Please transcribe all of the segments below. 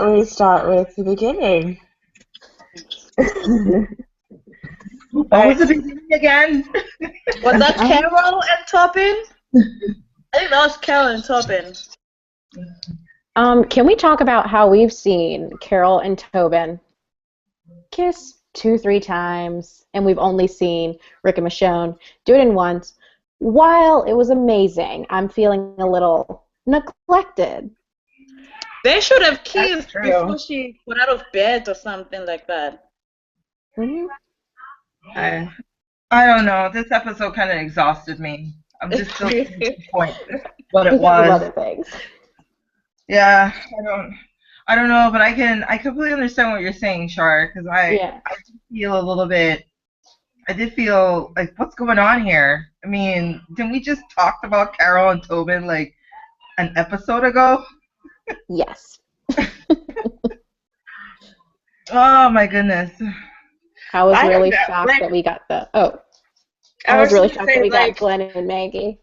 don't we start with the beginning? What was the beginning again? Was that Carol and Tobin? I think that was Carol and Tobin. Can we talk about how we've seen Carol and Tobin kiss 2-3 times, and we've only seen Rick and Michonne do it in once? While it was amazing, I'm feeling a little neglected. They should have kissed before she got out of bed or something like that. Mm-hmm. I don't know. This episode kind of exhausted me. I'm just still trying to point what it was. Other things. Yeah, I don't know, but I completely understand what you're saying, Shar, because I did feel a little bit. I did feel like, what's going on here? I mean, didn't we just talk about Carol and Tobin like an episode ago? Yes. Oh my goodness. I was really shocked that we got I was really shocked that we got Glenn and Maggie.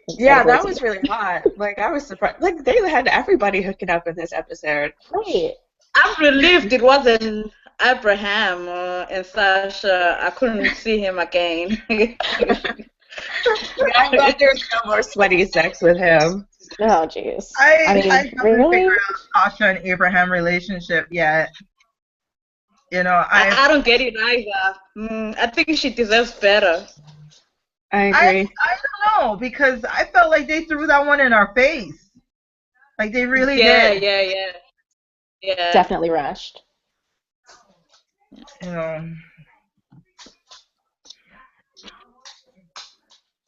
Yeah, that was really hot. Like, I was surprised. Like, they had everybody hooking up in this episode. Right. I'm relieved it wasn't Abraham and Sasha. I couldn't see him again. I'm glad there was no more sweaty sex with him. Oh, jeez. I mean, I haven't really? figured out Sasha and Abraham relationship yet. You know, I don't get it either. I think she deserves better. I agree. I don't know, because I felt like they threw that one in our face. Like, they really did. Yeah. Definitely rushed. You know.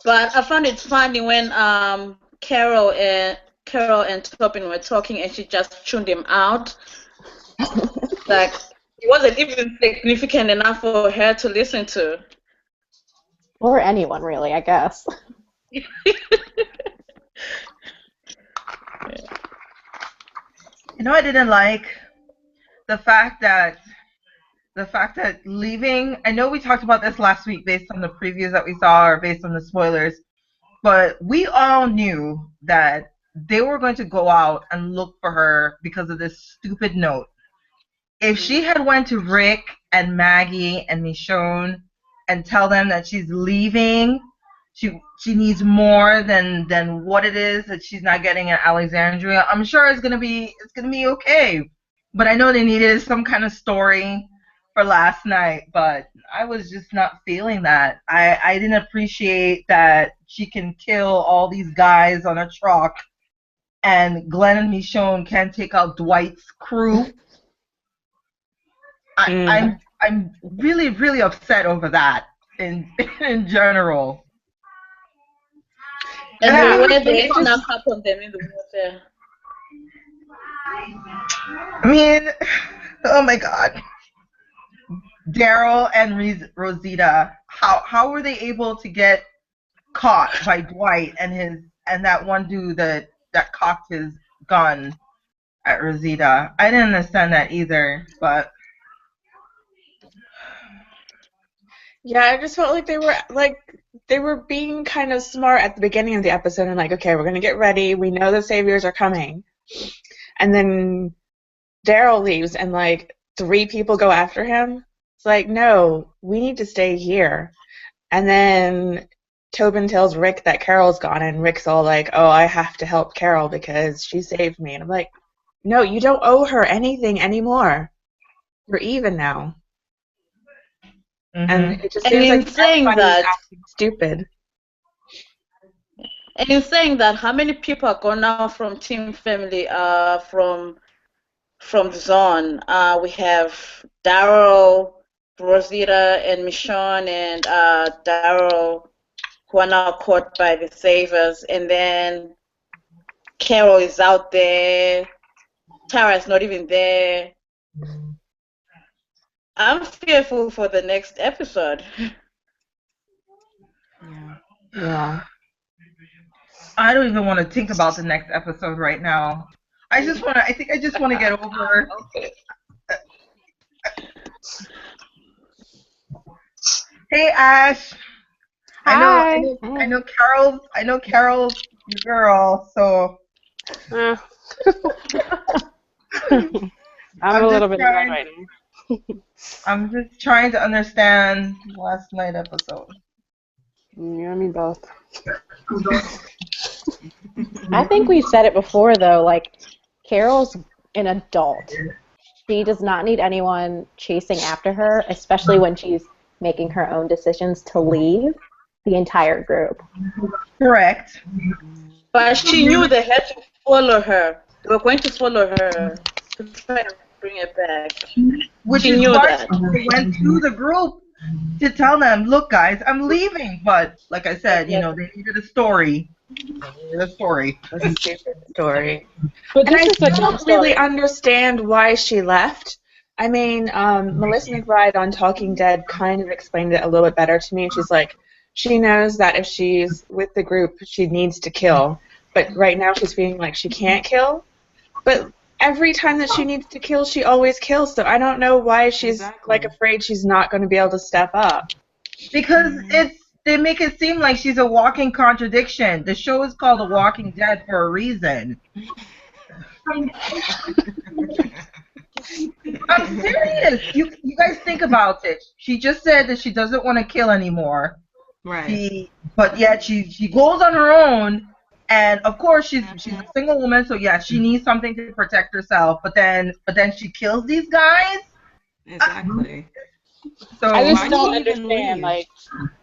But I found it funny when Carol and Tobin were talking and she just tuned him out. Like, it wasn't even significant enough for her to listen to. Or anyone, really, I guess. You know, I didn't like the fact that leaving. I know we talked about this last week based on the previews that we saw or based on the spoilers, but we all knew that they were going to go out and look for her because of this stupid note. If she had went to Rick and Maggie and Michonne and tell them that she's leaving, she needs more than what it is that she's not getting at Alexandria, I'm sure it's gonna be okay. But I know they needed some kind of story for last night, but I was just not feeling that. I didn't appreciate that she can kill all these guys on a truck and Glenn and Michonne can't take out Dwight's crew. I'm really, really upset over that in general. And the way they snuck up on them in the water. I mean, oh my God. Daryl and Rosita, how were they able to get caught by Dwight and that one dude that cocked his gun at Rosita? I didn't understand that either, but yeah, I just felt like they were being kind of smart at the beginning of the episode and like, okay, we're gonna get ready. We know the saviors are coming, and then Daryl leaves and like 3 people go after him. It's like, no, we need to stay here. And then Tobin tells Rick that Carol's gone, and Rick's all like, oh, I have to help Carol because she saved me. And I'm like, no, you don't owe her anything anymore. You're even now. mm-hmm. And it just seems like saying that acting stupid. And in saying that, how many people are gone now from Team Family, from the zone? We have Daryl, Rosita, and Michonne, and Daryl, who are now caught by the Savers, and then Carol is out there. Tara's not even there. I'm fearful for the next episode. Yeah. I don't even want to think about the next episode right now. I think I just want to get over. Okay. Hey Ash. Hi. I know Carol's your girl, so I'm a little bit mad right now. I'm just trying to understand last night episode. Yeah, me both. I think we've said it before, though. Like, Carol's an adult. She does not need anyone chasing after her, especially when she's making her own decisions to leave the entire group. Correct. But she knew they had to follow her. They were going to follow her to try to bring her back. Which She is knew why that. she went to the group to tell them, look, guys, I'm leaving. But like I said, you know, they needed a story. A stupid story. But And this I is still such a don't story. really understand why she left. I mean, Melissa McBride on Talking Dead kind of explained it a little bit better to me. She's like, she knows that if she's with the group, she needs to kill. But right now she's feeling like she can't kill. But every time that she needs to kill, she always kills. So I don't know why she's like afraid she's not going to be able to step up. Because they make it seem like she's a walking contradiction. The show is called The Walking Dead for a reason. I'm serious. You guys think about it. She just said that she doesn't want to kill anymore. Right. But yet she goes on her own, and of course she's a single woman, so yeah, she needs something to protect herself. But then she kills these guys. Exactly. So I just why don't did she even understand. leave? Like,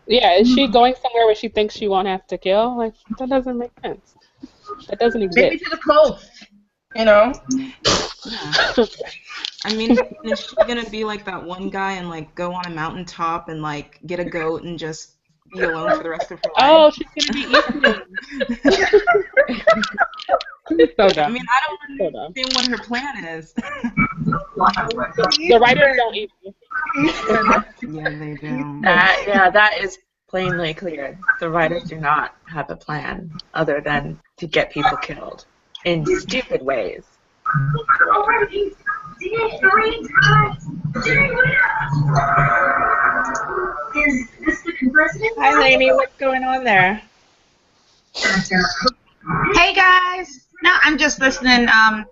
yeah, is she going somewhere where she thinks she won't have to kill? Like, that doesn't make sense. That doesn't maybe exist. to the coast, you know. Yeah. I mean, is she gonna be like that one guy and like go on a mountaintop and like get a goat and just be alone for the rest of her life? Oh, she's gonna be eating. So dumb. I mean, I So don't dumb. understand what her plan is. The writers don't either. Yeah, they do. That is plainly clear. The writers do not have a plan other than to get people killed in stupid ways. Hi, Lainey. What's going on there? Hey guys, no, I'm just listening to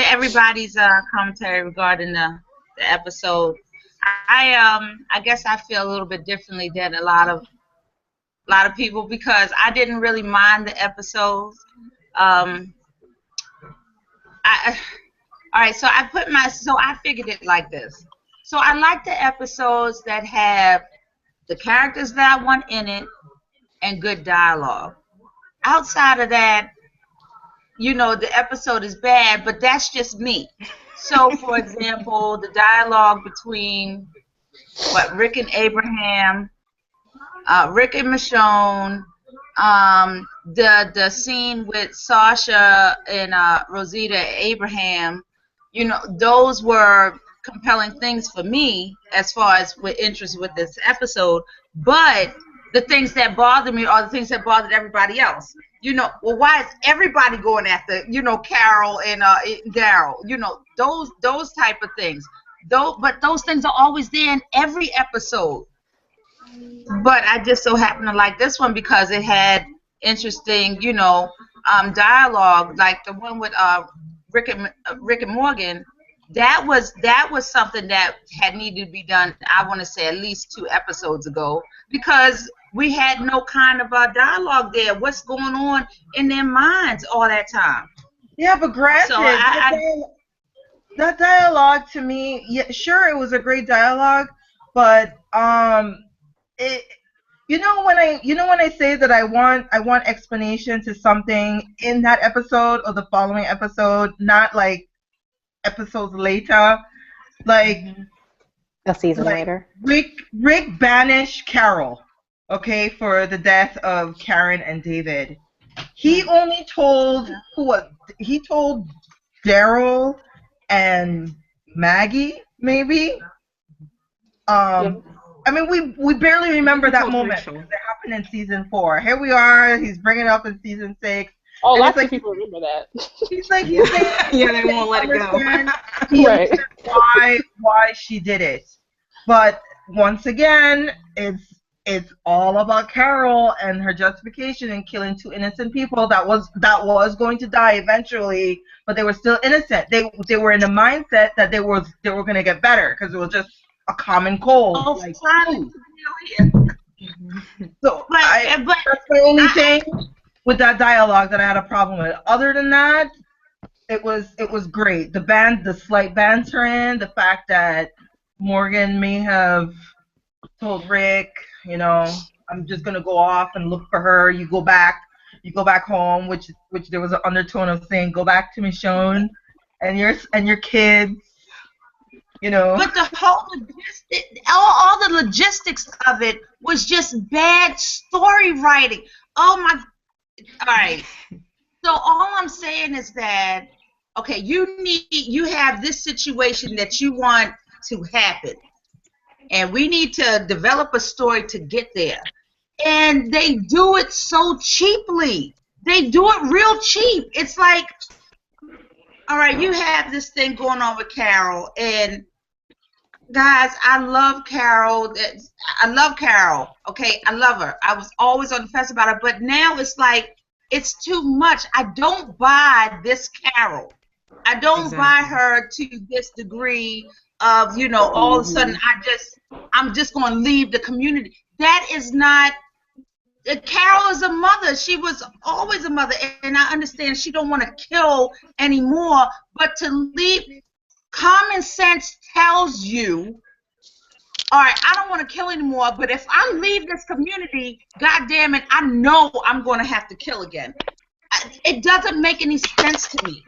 everybody's commentary regarding the episode. I guess I feel a little bit differently than a lot of people because I didn't really mind the episodes. All right, so I figured it like this. So I like the episodes that have the characters that I want in it and good dialogue. Outside of that, you know, the episode is bad, but that's just me. So, for example, the dialogue between Rick and Abraham, Rick and Michonne, the scene with Sasha and Rosita Abraham, you know, those were compelling things for me as far as with interest with this episode. But the things that bothered me are the things that bothered everybody else. You know, well, why is everybody going after, you know, Carol and Daryl? You know, those type of things. But those things are always there in every episode. But I just so happen to like this one because it had interesting, you know, dialogue, like the one with Rick and Morgan. That was something that had needed to be done. I want to say at least 2 episodes ago because we had no kind of dialogue there. What's going on in their minds all that time? Yeah, but granted, So that dialogue to me, yeah, sure, it was a great dialogue, but you know when I say that I want explanation to something in that episode or the following episode, not like episodes later, like A season later. Rick banished Carol, okay, for the death of Karen and David. He only told he told Daryl and Maggie, maybe. I mean, we barely remember that moment because it happened in season 4. Here we are. He's bringing it up in season 6. Oh, lots of people remember that. He's like, yeah, they won't let it go. Right. Why she did it, but once again, it's it's all about Carol and her justification in killing 2 innocent people that was going to die eventually, but they were still innocent. They were in the mindset that they were going to get better because it was just a common cold. Oh, like fine. So But that's the only thing with that dialogue that I had a problem with. Other than that, it was great. The slight banter, the fact that Morgan may have told Rick, I'm just gonna go off and look for her. You go back home, which there was an undertone of saying, go back to Michonne and your kids. But the whole all the logistics of it was just bad story writing. Oh my! All right. So all I'm saying is that okay, you have this situation that you want to happen, and we need to develop a story to get there. And they do it so cheaply. They do it real cheap. It's like, all right, you have this thing going on with Carol, and guys, I love Carol. Okay, I love her. I was always on the fence about her, but now it's like it's too much. I don't buy this Carol. I don't buy her to this degree of, all of a sudden I'm just going to leave the community. That is not. Carol is a mother. She was always a mother, and I understand she don't want to kill anymore, but to leave. Common sense tells you, all right, I don't want to kill anymore, but if I leave this community, God damn it, I know I'm going to have to kill again. It doesn't make any sense to me.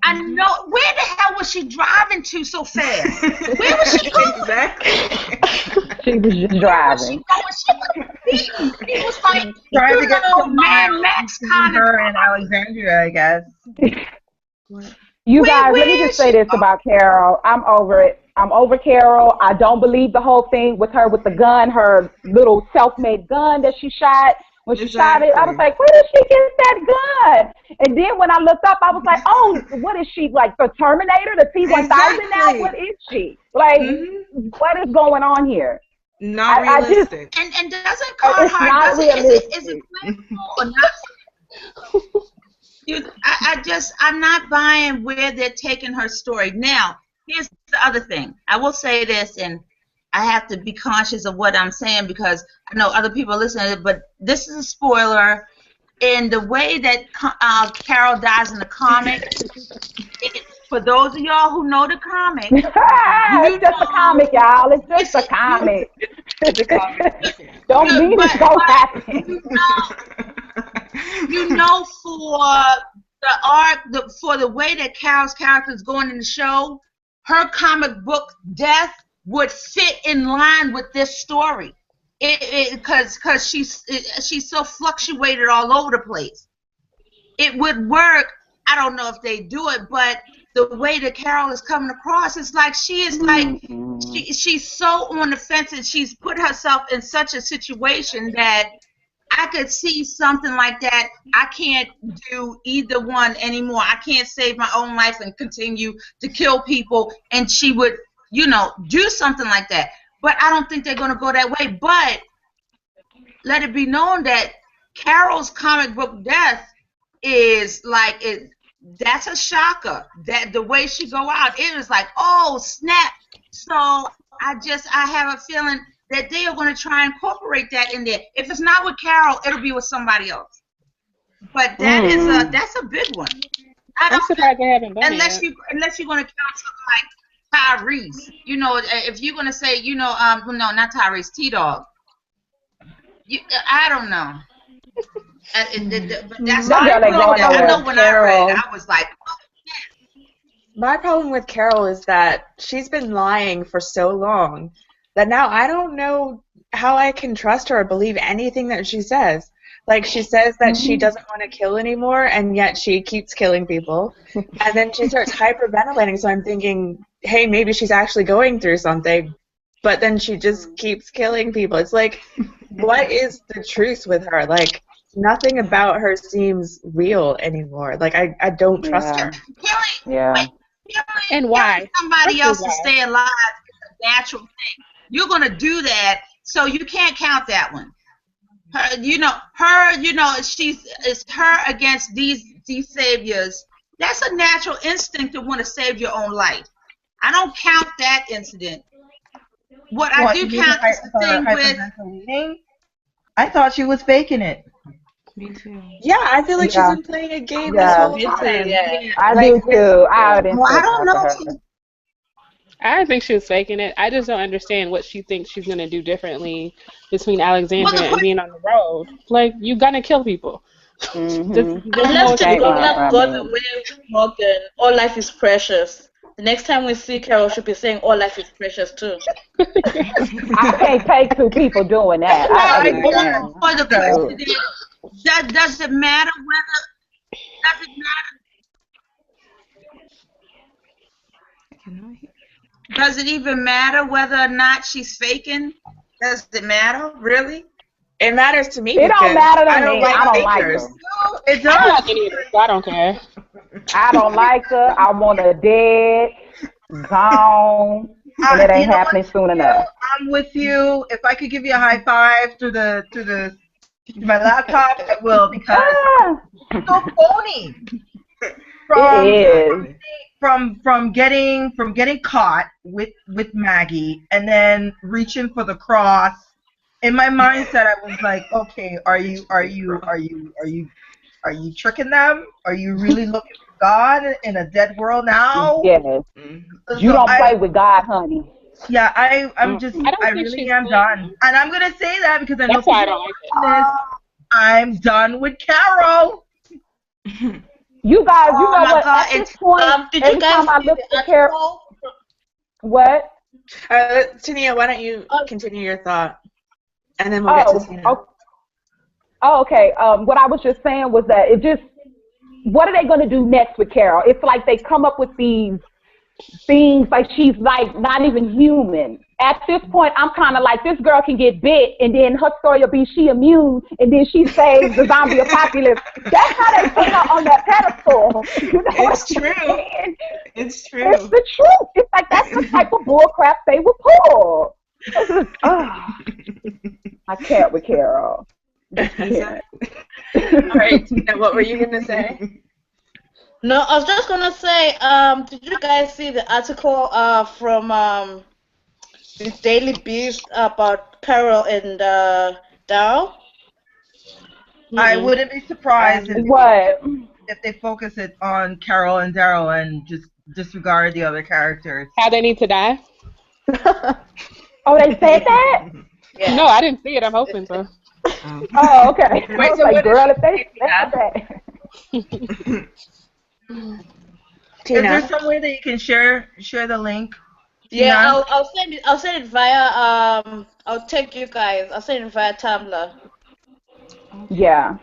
I know. Where the hell was she driving to so fast? Where was she going? Exactly. She was just driving. She was like, Trying to get some Mad Max kind of. her and Alexandria, I guess. You guys, let me just say this about Carol. I'm over it. I'm over Carol. I don't believe the whole thing with her with the gun, her little self-made gun that she shot. When she shot it, I was like, where did she get that gun? And then when I looked up, I was like, oh, what is she, like the Terminator, the T-1000 now? What is she? Like, what is going on here? Not realistic. And doesn't Carhartt, is it playable or not? I'm not buying where they're taking her story. Now, here's the other thing. I will say this, and I have to be conscious of what I'm saying because I know other people are listening to it, but this is a spoiler. In the way that Carol dies in the comic, for those of y'all who know the comic, it's just a comic, y'all. It's just a comic. Don't mean it's going to happen. For the arc, for the way that Carol's character is going in the show, her comic book death would fit in line with this story. Because she's so fluctuated all over the place. It would work. I don't know if they do it, but the way that Carol is coming across, it's like she is like she's so on the fence, and she's put herself in such a situation that I could see something like that. I can't do either one anymore. I can't save my own life and continue to kill people, and she would, do something like that. But I don't think they're going to go that way. But let it be known that Carol's comic book death is like that's a shocker. That the way she go out, it was like, oh snap. So I have a feeling that they are going to try and incorporate that in there. If it's not with Carol, it'll be with somebody else. But that's a big one. I'm surprised they haven't done unless it. Unless you're going to count something like Tyrese, if you're gonna say, no, not Tyrese, T-Dog. I don't know. But that's I know when I read it, I was like, oh, yeah. My problem with Carol is that she's been lying for so long that now I don't know how I can trust her or believe anything that she says. Like, she says that she doesn't want to kill anymore, and yet she keeps killing people. And then she starts hyperventilating, so I'm thinking, hey, maybe she's actually going through something. But then she just keeps killing people. It's like, what is the truth with her? Like, nothing about her seems real anymore. Like, I don't trust her. And why? Somebody else to stay alive is a natural thing. You're going to do that So you can't count that one. It's her against these saviors. That's a natural instinct to want to save your own life. I don't count that incident. What I do count is the thing with. I thought she was faking it. Me too. Yeah, I feel like she's been playing a game this whole time. Yeah. I do too. I didn't. I don't know. I don't think she was faking it. I just don't understand what she thinks she's gonna do differently between Alexandria and being on the road. Like, you're gonna kill people. Unless the got away with Morgan, all life is precious. The next time we see Carol, she'll be saying all life is precious too. I can't take two people doing that. For the question is, does it matter whether? Does it matter? Does it even matter whether or not she's faking? Does it matter, really? It matters to me. It don't matter to me. I don't like fakers. her. It I don't does. like any of this, so I don't care. I don't like her. I want her dead, gone, and it ain't happening soon enough. I'm with you. If I could give you a high five to my laptop, I will, because it's so phony. It is. From getting caught with Maggie and then reaching for the cross. In my mindset, I was like, okay, are you tricking them? Are you really looking for God in a dead world now? Yes. You don't play with God, honey. Yeah, I really am done. And I'm gonna say that because I know That's why I don't like it. I'm done with Carol. You guys, you know what? At this point, Did every you guys time I see look the at Carol, what? Tania, why don't you continue your thought, and then we'll get to Tina. Oh, okay. What I was just saying was that what are they going to do next with Carol? It's like they come up with these things like she's like not even human. At this point, I'm kind of like, this girl can get bit, and then her story will be she immune, and then she saves the zombie apocalypse. That's how they put her on that pedestal. You know It's true. It's true. It's the truth. It's like that's the type of bullcrap they would pull. I can't with Carol. All right, Tina, what were you gonna say? No, I was just gonna say, did you guys see the article from the Daily Beast about Carol and Daryl? I wouldn't be surprised if they focus it on Carol and Daryl and just disregard the other characters. How they need to die? Oh, they said that? Yeah. No, I didn't see it. I'm hoping so. Oh, okay. Wait, I was so like, what girl, is if they said that. Tina? Is there some way that you can share the link? Yeah, I'll send it via I'll take you guys. I'll send it via Tumblr. Yeah.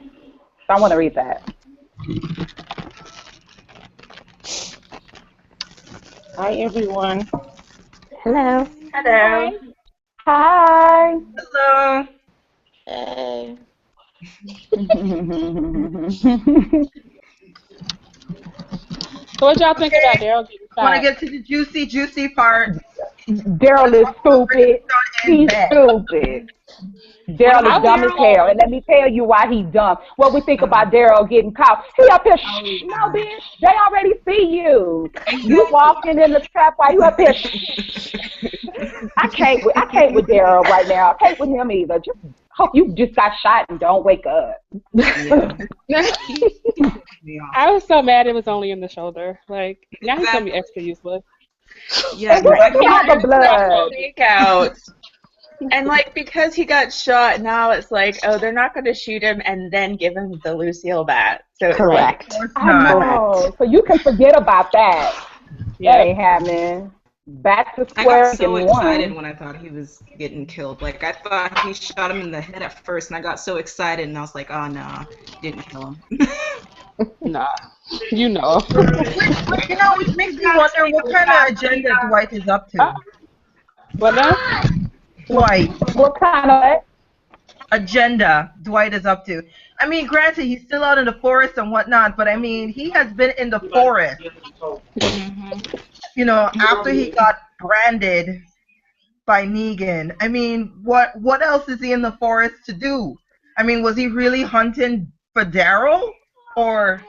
I want to read that. Hi, everyone. Hello. Hello. Hi. Hello. Hey. So what y'all think about Daryl getting I want to shot? get to the juicy part. Daryl is stupid. He's stupid. Daryl is dumb as hell. And let me tell you why he's dumb. What we think about Daryl getting caught. He up here, no, bitch. They already see you. You walking in the trap while you up here. I can't with Daryl right now. I can't with him either. Just hope you just got shot and don't wake up. I was so mad it was only in the shoulder. Like, now he's gonna be extra useless. Yeah, Look at all the blood. Fake out. And like, because he got shot, now it's like, oh, they're not going to shoot him and then give him the Lucille bat. So it's Correct. I know. So you can forget about that. That ain't happening. Back to I square got so in excited one. when I thought he was getting killed. Like, I thought he shot him in the head at first, and I got so excited, and I was like, oh, no, didn't kill him. Nah. You know. Which makes me wonder what kind of agenda Dwight is up to. What now? Dwight. What kind of agenda Dwight is up to. I mean, granted, he's still out in the forest and whatnot, but I mean, he has been in the forest. You know, after he got branded by Negan. I mean, what else is he in the forest to do? I mean, was he really hunting for Daryl? Or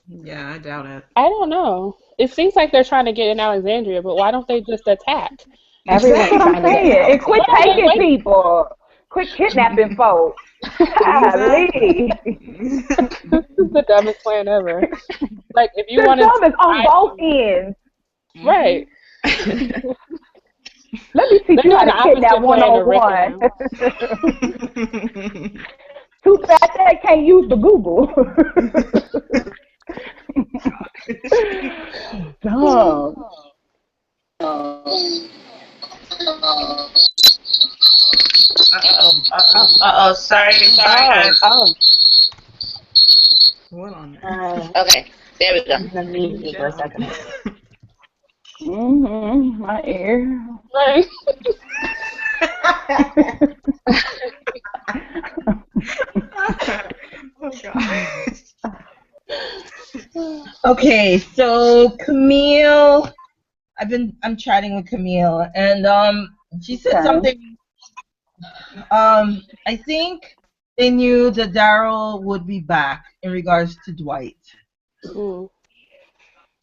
Yeah, I doubt it. I don't know. It seems like they're trying to get in Alexandria, but why don't they just attack? That's Everyone's what I'm trying to get saying. And out. quit What are they taking waiting? people. Quit kidnapping folks. Exactly. Golly. This is the dumbest plan ever. Like, if you The wanted dumb to is on hide both them- ends. right? Let me teach They're you how doing to the kidnap opposite plan of Rick 101. Too bad they can't use the Google. Dumb. Sorry, guys. What on earth? Okay, there we go. The meat me for a second. My ear. Right. Oh god. okay, so Camille, I'm chatting with Camille, and she said Okay. something. I think they knew that Daryl would be back in regards to Dwight. Mm.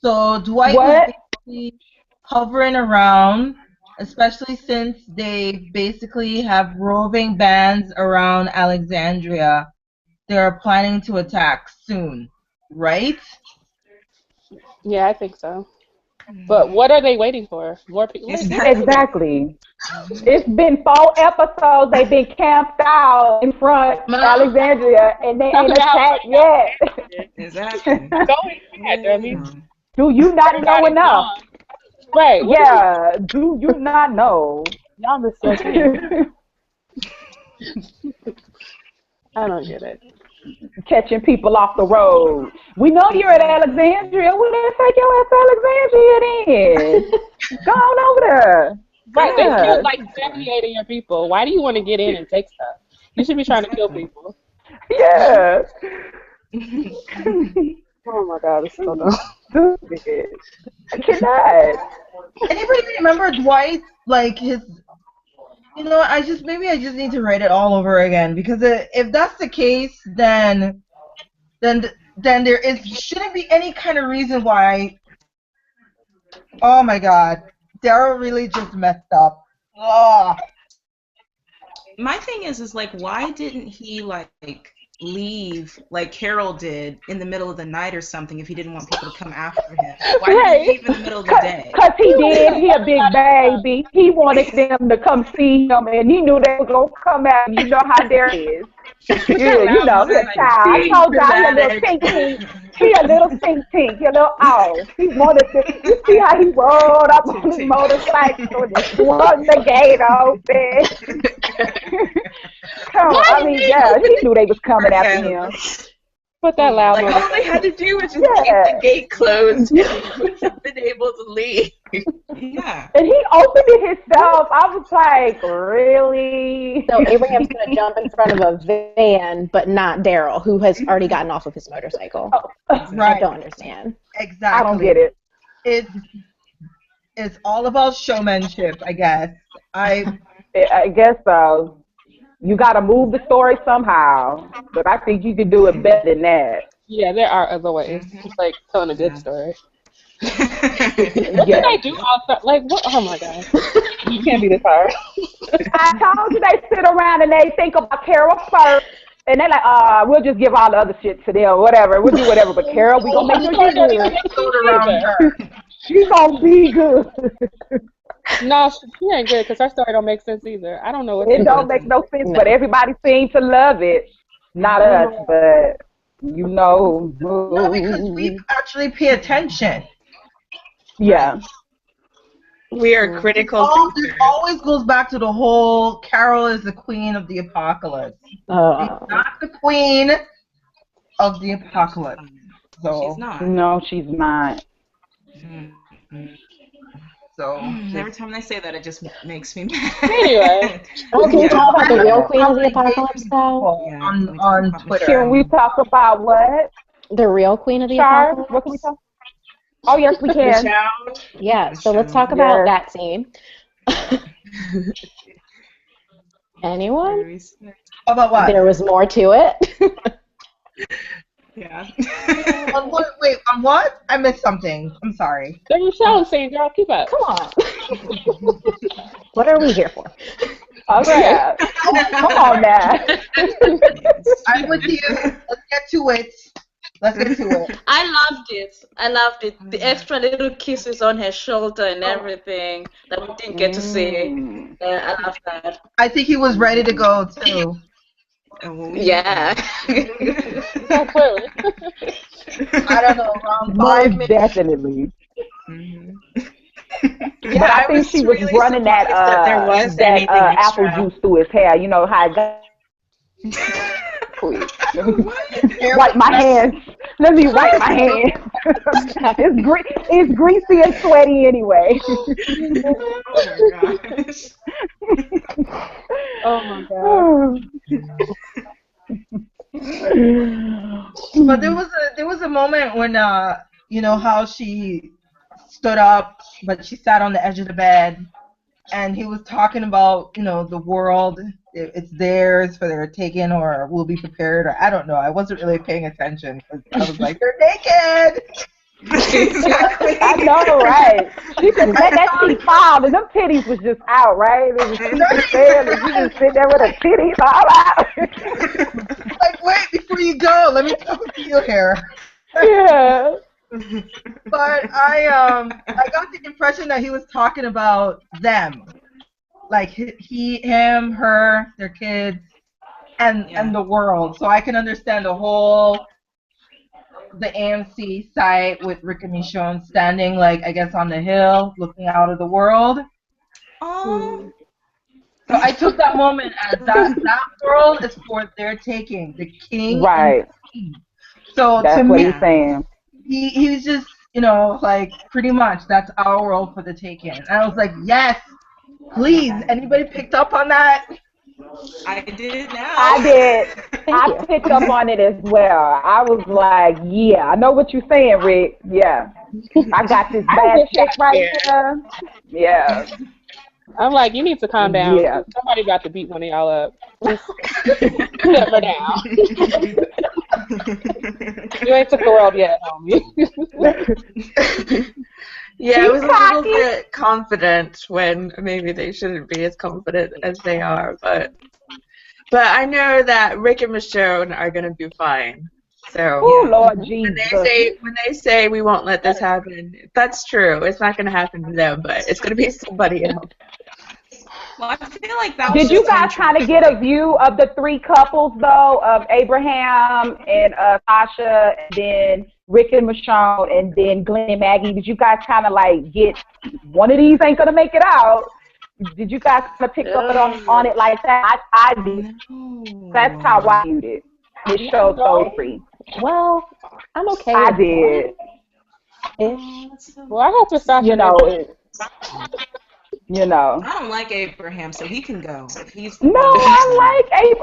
So Dwight was basically hovering around, especially since they basically have roving bands around Alexandria. They're planning to attack soon, right? Yeah, I think so. But what are they waiting for? More people? Exactly. It's been 4 episodes. They've been camped out in front of Alexandria, and they ain't attacked yet. Exactly. Going mad, dummies. Do you not know Everybody's enough? gone. Right. What Yeah. Do you not know? Y'all mistaken. I don't get it. Catching people off the road. We know you're at Alexandria. We didn't take your ass to Alexandria then. Go on over there. Right, Yeah. they killed like 78 of your people. Why do you want to get in and take stuff? You should be trying to kill people. Yeah. Oh my god, it's so dumb. Stupid. I cannot. Anybody remember Dwight? Like his, you know, I just need to write it all over again, because if that's the case, then there shouldn't be any kind of reason why. Oh my God, Daryl really just messed up. Ugh. My thing is like, why didn't he like leave like Carol did in the middle of the night or something if he didn't want people to come after him? Why did he leave in the middle of the day? Because he did. He a big baby. He wanted them to come see him, and he knew they were going to come at him. You know how there is. Yeah, you know, he's a child. I told y'all he a little tink-tink. He a little tink-tink. He a little off. He wanted to. You see how he rolled up on his motorcycle and swung the gate open. I mean, yeah, he knew they was coming after him. Put that loud Like, noise. all they had to do was just keep the gate closed, and he would have been able to leave. Yeah. And he opened it himself. I was like, really? So Abraham's going to jump in front of a van, but not Daryl, who has already gotten off of his motorcycle. Right. I don't understand. Exactly. I don't get it. It's all about showmanship, I guess. I guess so. You got to move the story somehow, but I think you could do it better than that. Yeah, there are other ways. It's like telling a good story. What Yeah. did they do outside? Like, what? Oh my god. You can't be this hard. I told you they sit around and they think about Carol first, and they're like, we'll just give all the other shit to them, whatever. We'll do whatever, but Carol, we gonna make sure she's good. She's gonna be good. No, she ain't good because her story don't make sense either. I don't know what It don't make no sense, but everybody seems to love it. Not us, but you know. No, because we actually pay attention. Yeah. We are critical It thinkers. always goes back to the whole Carol is the queen of the apocalypse. She's not the queen of the apocalypse. So She's not. No, she's not. So Every time they say that, it just makes me mad. Anyway. Oh, can we talk about the real queen of the apocalypse, though? Yeah, on Twitter. Can we talk about what? The real queen of the Char? apocalypse? What can we talk? Oh, yes, we can. Michonne. Yeah, so let's talk about that scene. Anyone? About what? There was more to it. Yeah. On what? Wait, on what? I missed something. I'm sorry. There was show saying, girl, keep up. Come on. What are we here for? Okay. Come on now. I'm with you. Let's get to it. I loved it. The extra little kisses on her shoulder and everything that we didn't get to see. Yeah, I loved that. I think he was ready to go too. Yeah. So clearly. I don't know, around 5 Most minutes. definitely. Yeah, But I think she was really running that surprised there was that anything apple extra. juice through his hair. You know how it got. Please. Let me wipe my hands. Let me wipe my hands. It's greasy and sweaty anyway. Oh my god. But there was a moment when you know how she stood up, but she sat on the edge of the bed, and he was talking about, you know, the world. It's theirs for their taking, or will be prepared, or I don't know. I wasn't really paying attention because I was like, they're naked. I know, right? She just let that teeth fall, and them titties was just out, right? It was just there, and she just sit there with her titties all out. Like, wait, before you go, let me talk to you here. Yeah. But I got the impression that he was talking about them, like him, her, their kids, and the world. So I can understand the AMC site with Rick and Michonne standing, like, I guess, on the hill, looking out of the world. Oh. So I took that moment as that world is for their taking, the king Right. and the queen. So That's to what me, he's saying. he's just, you know, like, pretty much that's our world for the taking. And I was like, yes, please. Anybody picked up on that? I did now. I did. I picked up on it as well. I was like, yeah, I know what you're saying, Rick. Yeah. I got this bad chick right here. Yeah. I'm like, you need to calm down. Yeah. Somebody about to beat one of y'all up. Just simmer down. You ain't took the world yet, homie. Yeah, I was a little bit confident when maybe they shouldn't be as confident as they are, but I know that Rick and Michonne are gonna be fine. So Oh, Lord Jesus. when they say we won't let this happen, that's true. It's not gonna happen to them, but it's gonna be somebody else. Well, I feel like that was Did you guys kind of get a view of the three couples, though, of Abraham and Sasha, and then Rick and Michonne, and then Glenn and Maggie? Did you guys kind of like get one of these ain't going to make it out? Did you guys kind of pick up on it like that? I did. That's how I viewed it. It showed so free. Well, I'm okay. I did. Well, I hope it's Sasha. You know, you know. I don't like Abraham, so he can go. He's No, I like Abe.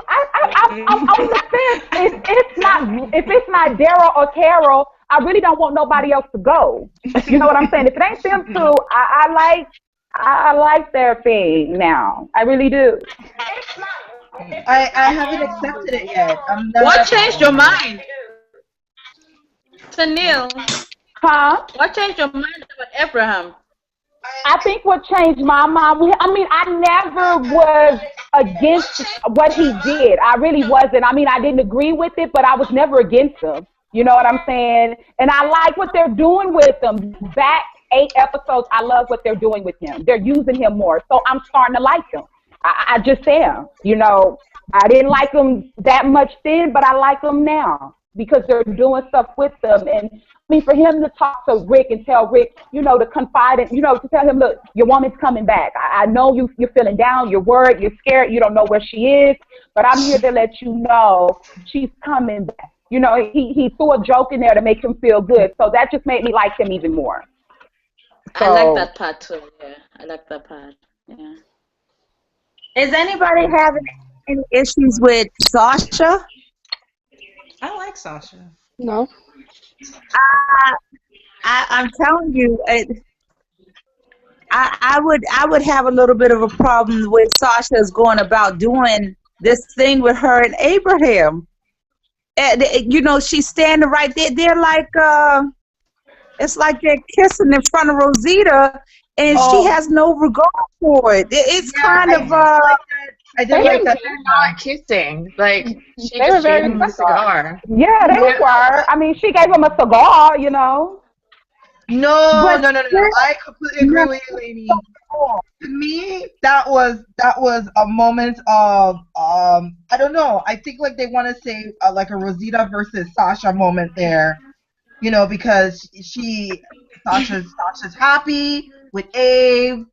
I'm on the fence. If it's not Daryl or Carol, I really don't want nobody else to go. You know what I'm saying? If it ain't them two, I like their thing now. I really do. I haven't accepted it yet. What changed your mind? Neil. Huh? What changed your mind about Abraham? I think what changed my mind, I mean, I never was against what he did. I really wasn't. I mean, I didn't agree with it, but I was never against him. You know what I'm saying? And I like what they're doing with him. Back 8 episodes, I love what they're doing with him. They're using him more. So I'm starting to like him. I just am. You know, I didn't like him that much then, but I like him now because they're doing stuff with them. And I mean, for him to talk to Rick and tell Rick, you know, to confide in, you know, to tell him, look, your woman's coming back. I know you're feeling down, you're worried, you're scared, you don't know where she is, but I'm here to let you know she's coming back. You know, he threw a joke in there to make him feel good. So that just made me like him even more. So, I like that part too. Yeah, I like that part. Yeah. Is anybody having any issues with Sasha? I like Sasha. No. I'm telling you, I would have a little bit of a problem with Sasha's going about doing this thing with her and Abraham. And, you know, she's standing right there. They're like, it's like they're kissing in front of Rosita, and she has no regard for it. It's kind of I did like that. They're not kissing. Like she They were just very gave him a cigar. Yeah, they were. I mean, she gave him a cigar, you know. No. I completely agree with you, Lainey. To me, that was a moment of I don't know. I think like they want to say like a Rosita versus Sasha moment there, you know, because Sasha's happy with Abe.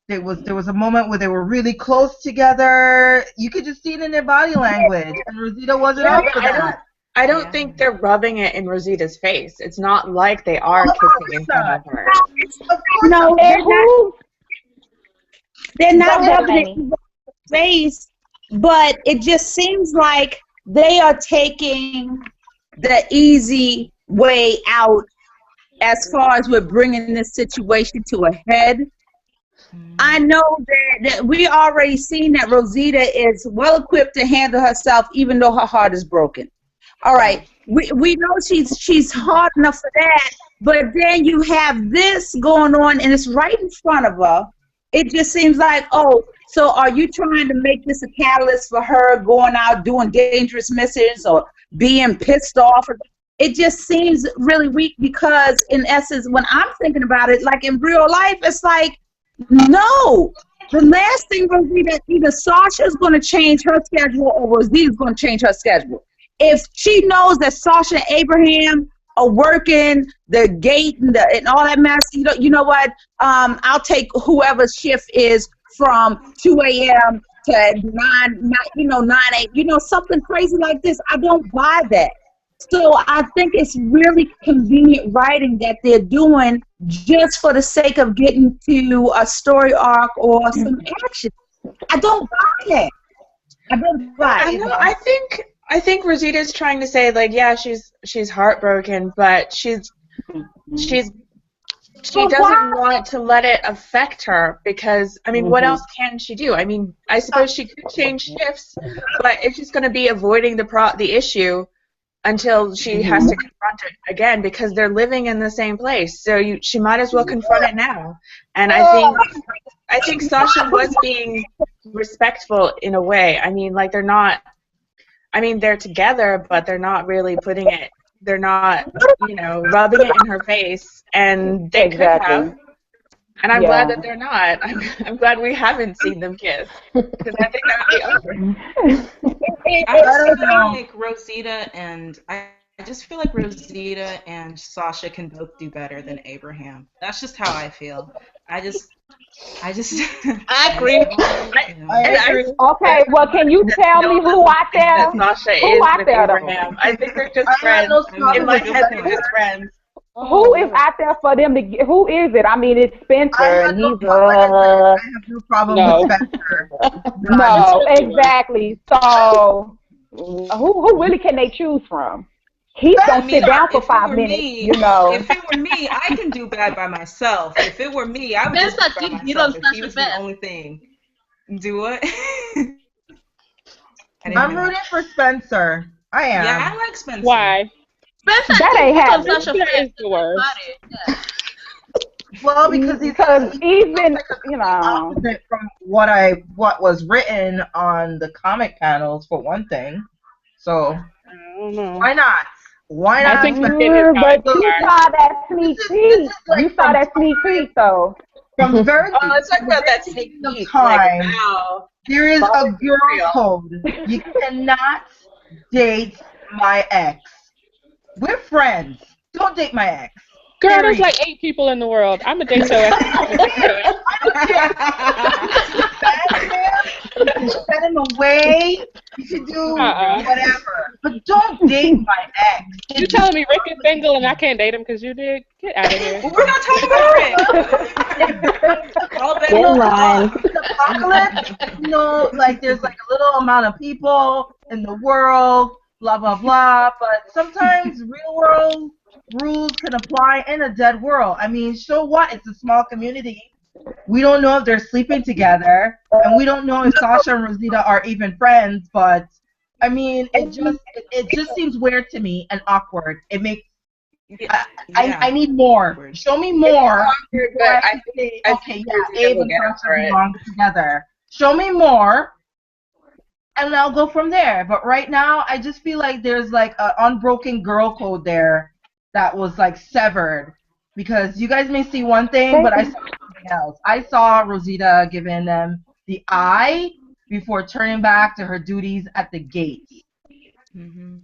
There was a moment where they were really close together. You could just see it in their body language, and Rosita wasn't up for that. I don't think they're rubbing it in Rosita's face. It's not like they are kissing in front of her. No, they're not rubbing it in her face, but it just seems like they are taking the easy way out as far as we're bringing this situation to a head. I know that we already seen that Rosita is well equipped to handle herself, even though her heart is broken. All right, we know she's hard enough for that, but then you have this going on, and it's right in front of her. It just seems like, oh, so are you trying to make this a catalyst for her going out doing dangerous missions or being pissed off? It just seems really weak because, in essence, when I'm thinking about it, like in real life, it's like, no. The last thing Rosita, either Sasha's going to change her schedule or Rosita's going to change her schedule. If she knows that Sasha and Abraham are working the gate and all that mess, you know what? I'll take whoever's shift is from 2 a.m. to 9 a.m., something crazy like this. I don't buy that. So I think it's really convenient writing that they're doing just for the sake of getting to a story arc or some action. I don't buy that. I don't buy it. I think Rosita's trying to say, like, yeah, she's heartbroken, but she doesn't want to let it affect her because, I mean, what else can she do? I mean, I suppose she could change shifts, but if she's going to be avoiding the issue until she has to confront it again because they're living in the same place, so she might as well confront it now. And I think Sasha was being respectful in a way. I mean, like, they're together, but they're not really they're not, rubbing it in her face, and they could have. And I'm glad that they're not. I'm glad we haven't seen them kiss, because I think that would be over. I just feel like Rosita and Sasha can both do better than Abraham. That's just how I feel. I agree. Okay, well, can you tell me who out there? Sasha is with Abraham. I think they're just friends. In my head, they're just friends. Who is out there for them to get? Who is it? I mean, it's Spencer, and he's I have no problem with Spencer. No, exactly. So, who really can they choose from? He's gonna sit down for 5 minutes, If it were me, I can do bad by myself. If it were me, I would just do bad by myself. If he was the only thing. Do what? I'm rooting for Spencer. I am. Yeah, I like Spencer. Why? Spencer, that ain't happening. Spencer is the worst. Well, because even opposite from what was written on the comic panels for one thing. So I don't know. why not? Why not? I think but you saw that sneak peek. You saw that sneak peek, though. From the very let's talk about that sneak peek. Time, like, wow. There is a girl code. You cannot date my ex. We're friends. Don't date my ex. Girl, there's like 8 people in the world. I'm a date your ex. You can send him away. You can do whatever. But don't date my ex. You telling me Rick is single and I can't date him because you did? Get out of here. We're not talking about Rick. Apocalypse, like there's like a little amount of people in the world, blah, blah, blah. But sometimes real world rules can apply in a dead world. I mean, so what? It's a small community. We don't know if they're sleeping together, and we don't know if Sasha and Rosita are even friends. But I mean, it just seems weird to me and awkward. It makes I need more. Show me more. But I Say, think okay, yeah, Abe and Sasha belong together. Show me more, and I'll go from there. But right now, I just feel like there's like an unbroken girl code there that was like severed. Because you guys may see one thing, but I saw something else. I saw Rosita giving them the eye before turning back to her duties at the gates. Mm-hmm.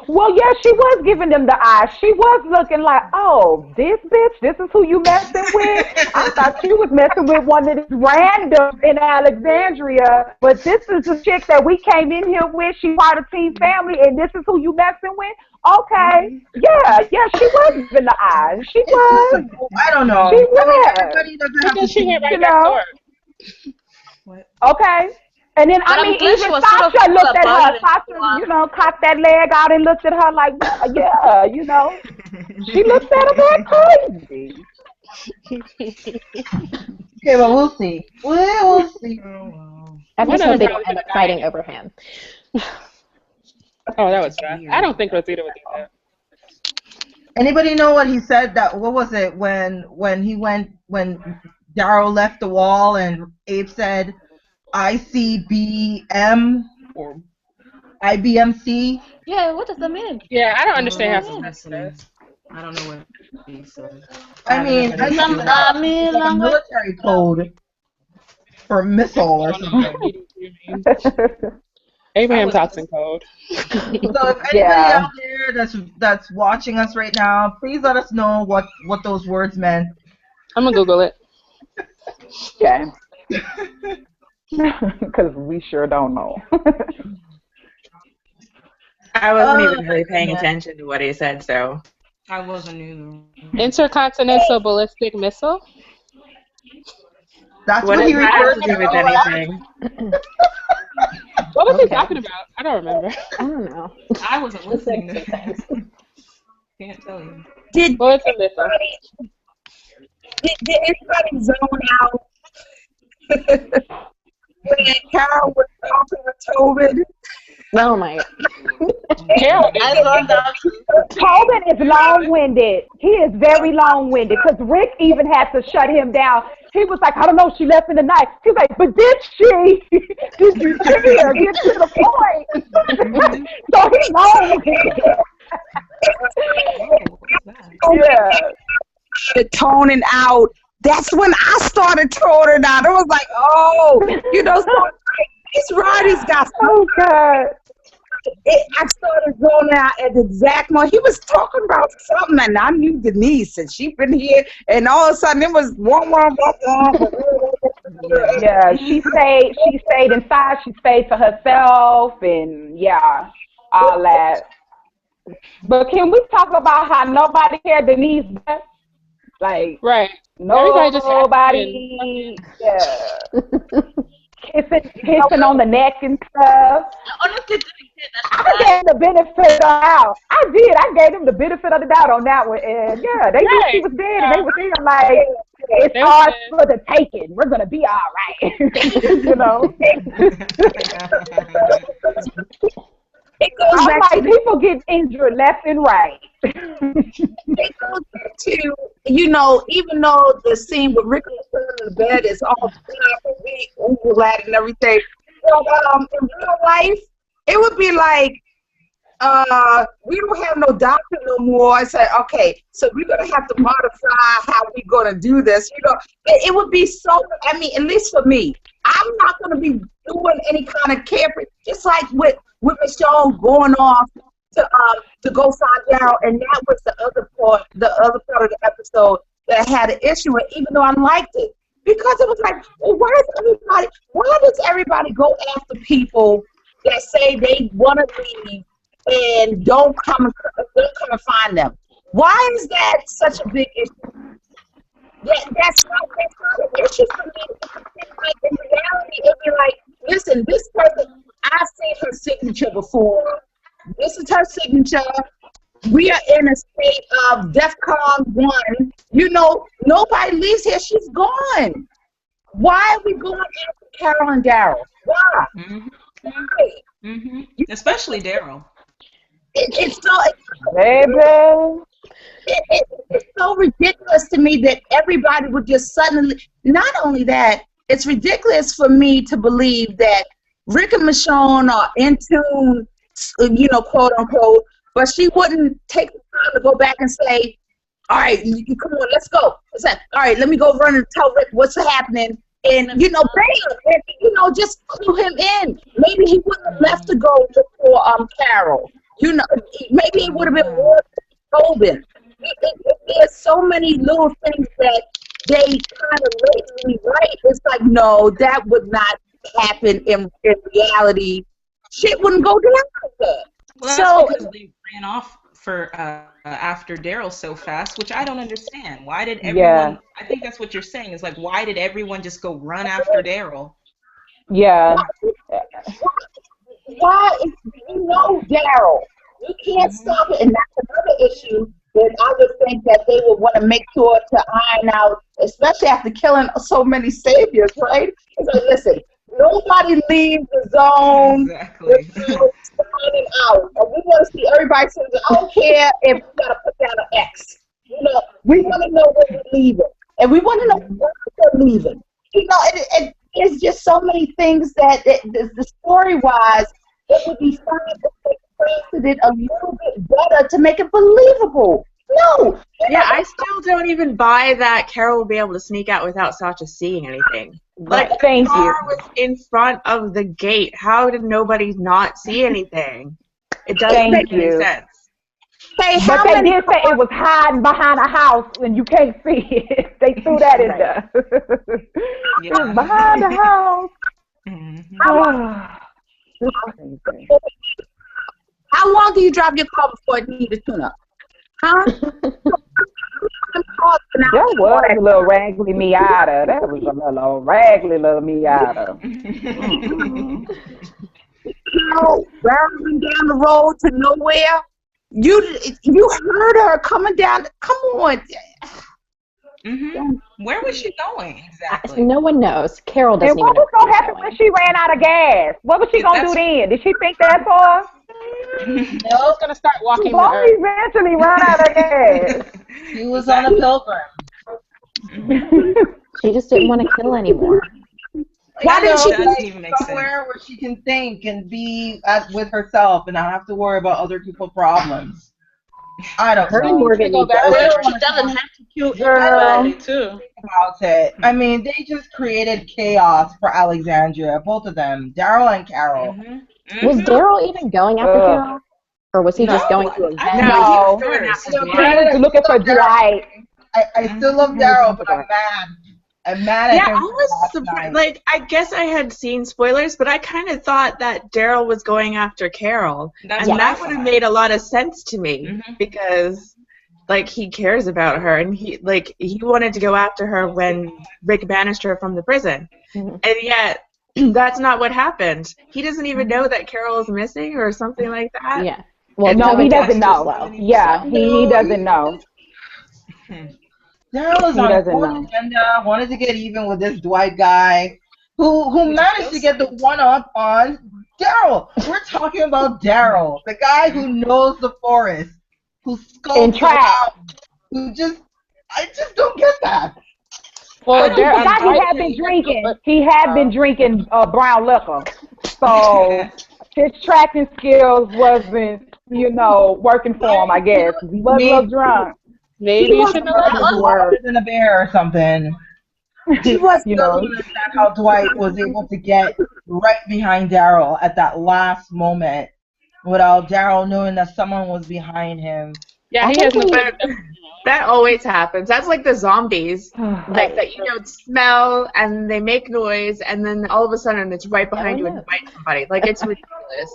Well, yeah, she was giving them the eye. She was looking like, oh, this bitch, this is who you messing with? I thought she was messing with one of these randoms in Alexandria, but this is the chick that we came in here with. She part of Team Family, and this is who you messing with? Okay. Yeah, she was giving the eye. She was. I don't know. She was. I mean, everybody doesn't have to She went right you back know? to her. What? Okay. And then, But I I'm mean, glad she even was sort of Sasha looked at about her. it. Sasha, you know, cocked that leg out and looked at her like, yeah, you know. She looked at her like crazy. Okay, but we'll see. We'll see. Oh, wow. I'm One just of hoping they them don't probably end up could've fighting died. over him. Oh, that was rough. I don't think Rosita would do that. Anybody know what he said? That what was it when Daryl left the wall and Abe said ICBM or IBMC? Yeah, what does that mean? Yeah, I don't understand I how wasn't to listening. I don't know what he said. I mean, I Some looked it up. army It's like a language. military code for missile or something. Abraham was- talks in code. So if anybody Yeah. out there that's watching us right now, please let us know what those words meant. I'm gonna Google it. Yeah. Because we sure don't know. I wasn't even Oh, really paying goodness. attention to what he said, so. I wasn't either. Intercontinental ballistic missile. That's What what he does that have referred to to. do with anything? What was he Okay. talking about? I don't remember. I don't know. I wasn't listening to him. Can't tell you. Did Well, it's a missile. did anybody zone out when Carol was talking to Tobin? Oh my God. Carol, I zoned out. Tobin is long-winded. He is very long-winded because Rick even had to shut him down. He was like, I don't know, she left in the night. He was like, but did she? Did you see her? Get to the point. So he's long-winded. Yeah. The toning out. That's when I started toning out. It was like, oh, you know, so this Roddy's got so good. I started zoning out at the exact moment. He was talking about something, and I knew Denise, and she been here, and all of a sudden it was one. Yeah, she stayed inside, she stayed to herself, and yeah, all that. But can we talk about how nobody cared Denise best? Like, right. Everybody just nobody, yeah. Kissing on the neck and stuff. Honestly, I gave the benefit of the doubt. I did. I gave them the benefit of the doubt on that one. And yeah, they knew she was dead, and they were thinking like, it's ours for the taking. We're gonna be all right, you know. It goes I'm back like, people get injured left and right. it goes back to, you know, even though the scene with Rick in the bed is all and we glad and everything, but in real life, it would be like, we don't have no doctor no more. I said, okay, so we're gonna have to modify how we're gonna do this. You know, it would be so. I mean, at least for me, I'm not gonna be doing any kind of camping. Just like with Michonne going off to go find Daryl, and that was the other part of the episode that I had an issue with, even though I liked it, because it was like, well, why does everybody go after people that say they want to leave and don't come and find them? Why is that such a big issue? That's not an issue for me. Like, in reality, it'd be like, listen, this person, I've seen her signature before. This is her signature. We are in a state of DEFCON 1. You know, nobody leaves here. She's gone. Why are we going after Carol and Daryl? Why? Mhm. Why? Mhm. Especially Daryl. It's so Baby. it's so ridiculous to me that everybody would just suddenly. Not only that, it's ridiculous for me to believe that Rick and Michonne are in tune, quote unquote, but she wouldn't take the time to go back and say, all right, you come on, let's go. What's that? All right, let me go run and tell Rick what's happening. And, bam, and, just clue him in. Maybe he wouldn't have left to go before Carol. Maybe it would have been more Tobin. There's so many little things that they kind of lazily write. It's like, no, that would not happen in reality. Shit wouldn't go down like that. Well, that's because they ran off for after Daryl so fast, which I don't understand. Why did everyone? Yeah. I think that's what you're saying. Is like, why did everyone just go run after Daryl? Yeah. Why? Daryl. You can't stop it, and that's another issue that I would think that they would want to make sure to iron out, especially after killing so many saviors, right? It's like, listen, nobody leaves the zone without signing out. And we want to see everybody saying, I don't care if we got to put down an X. We want to know when we're leaving. And we want to know why they're leaving. It's just so many things that the story-wise, it would be fine if they crafted it a little bit better to make it believable. No. Yeah, I still don't even buy that Carol will be able to sneak out without Sasha seeing anything. Like, Thank the car you. was in front of the gate. How did nobody not see anything? It doesn't make any sense. But they did say it was hiding behind a house and you can't see it. They threw that in there. It was behind the house. How long do you drive your car before it needs a tune-up? Huh? That was a little raggedy Miata. That was a little raggedy little Miata. Driving down the road to nowhere. You heard her coming down. Come on. Where was she going exactly? No one knows. Carol doesn't And what even know. was going to happen when she ran out of gas? What was she going to do then? Did she think that far? She's going to start walking She the won't earth. eventually run out of gas. She was on a pilgrim. She just didn't want to kill anymore. Why didn't she go somewhere where she can think and be with herself and not have to worry about other people's problems? I don't know. She doesn't have to kill everybody too. About it. I mean, they just created chaos for Alexandria, both of them, Daryl and Carol. Was Daryl even going after Carol? Or was he just going to avenge? No. He was looking for Dwight. I still love Daryl, but I'm mad. I'm mad at him. I was surprised. Like, I guess I had seen spoilers, but I kind of thought that Daryl was going after Carol. That's and that would have made a lot of sense to me because, like, he cares about her and he wanted to go after her when Rick banished her from the prison. And yet, that's not what happened. He doesn't even know that Carol is missing or something like that. Yeah. Well, no, he doesn't know. Yeah, he doesn't know. Daryl is on his own agenda, wanted to get even with this Dwight guy, who managed to get the one-up on Daryl. We're talking about Daryl, the guy who knows the forest, who scopes around, I just don't get that. Well, he had been drinking. He had been drinking brown liquor, so his tracking skills wasn't, working for him. I guess he was a little drunk. Maybe you should have than a bear or something. He was, understand how Dwight was able to get right behind Daryl at that last moment without Daryl knowing that someone was behind him. Yeah, he has no better. That always happens. That's like the zombies, like that you don't smell and they make noise, and then all of a sudden it's right behind you and bites somebody. Like, it's ridiculous.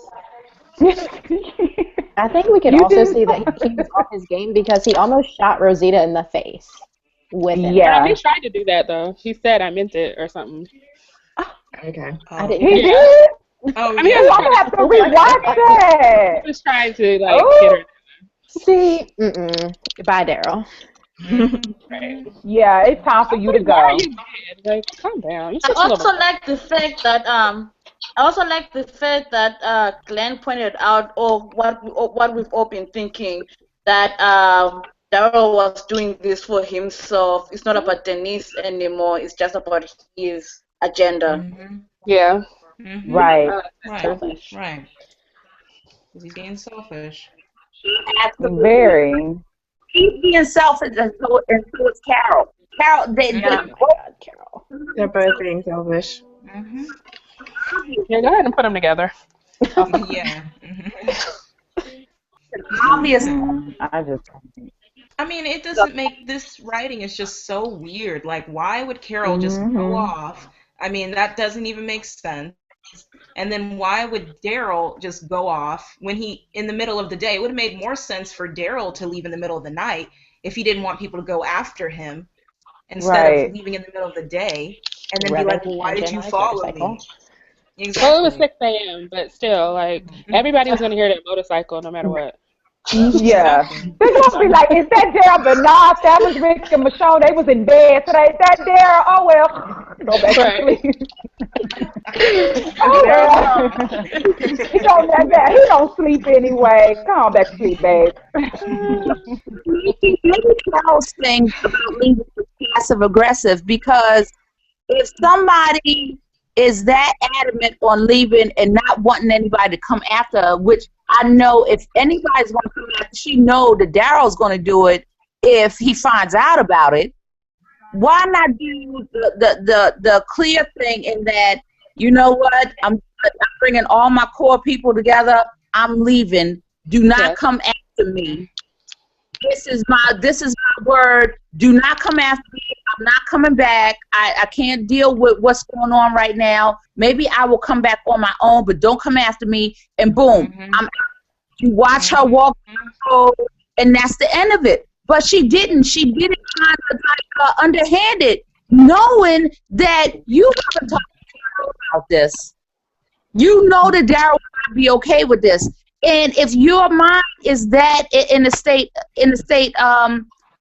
I think we could also see that he was off his game because he almost shot Rosita in the face with it. Yeah, he tried to do that though. He said I meant it or something. Okay. I didn't. He did. Oh, I mean, I'm gonna have to rewatch that. He was trying to get her. See, goodbye, Daryl. Right. Yeah, it's time for you to Why are go. you mad? Like, calm down. You're I just a also little. like the fact that Glenn pointed out, what we've all been thinking, that Daryl was doing this for himself. It's not about Denise anymore. It's just about his agenda. Yeah. Right. Right. Right. Because he's being selfish. Absolutely. Very. He's being selfish, and so is Carol. Carol, Oh my God, Carol. They're both being selfish. Yeah, go ahead and put them together. Yeah. obvious. I just. I mean, it doesn't make this writing is just so weird. Like, why would Carol just go off? I mean, that doesn't even make sense. And then why would Daryl just go off when he, in the middle of the day? It would have made more sense for Daryl to leave in the middle of the night if he didn't want people to go after him instead of leaving in the middle of the day and then be like, well, why did you follow me? Exactly. Well, it was 6 a.m., but still, like, everybody was going to hear that motorcycle no matter what. Yeah. They're going to be like, is that Daryl? But nah, that was Rick and Michonne. They was in bed. So is that Daryl? Oh, well. Go back to sleep. Oh, well. He don't sleep anyway. Come on back to sleep, babe. Maybe Carol's thing about leaving is passive aggressive, because if somebody is that adamant on leaving and not wanting anybody to come after her, which I know if anybody's going to come after, she know that Daryl's going to do it if he finds out about it. Why not do the clear thing in that, you know what, I'm bringing all my core people together, I'm leaving, do not come after me. This is my word. Do not come after me. I'm not coming back. I can't deal with what's going on right now. Maybe I will come back on my own, but don't come after me. And boom, I'm out. You watch her walk down the road, and that's the end of it. But she didn't. She did it kind of like underhanded, knowing that you haven't talked to Daryl about this. You know that Daryl will not be okay with this. And if your mind is that in the state,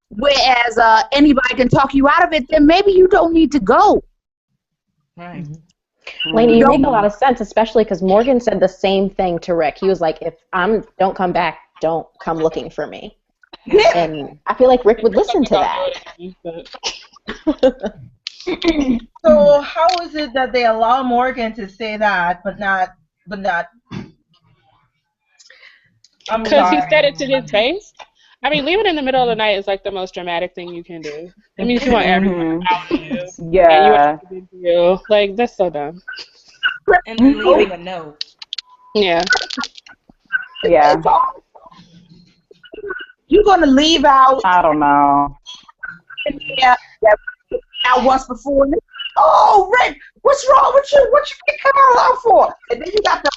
whereas anybody can talk you out of it, then maybe you don't need to go. Right. Lainey, you make a lot of sense, especially because Morgan said the same thing to Rick. He was like, if don't come back, don't come looking for me. And I feel like Rick would listen to that. So how is it that they allow Morgan to say that, but not? Because he said it to his face. I mean, leaving in the middle of the night is like the most dramatic thing you can do. It means you want everyone to out you. Yeah. And you want it to be real. Like, that's so dumb. And then leaving a note. Yeah. Yeah. You're going to leave out. I don't know. Yeah, out once before. Oh, Rick, what's wrong with you? What you get Carol out for? And then you got the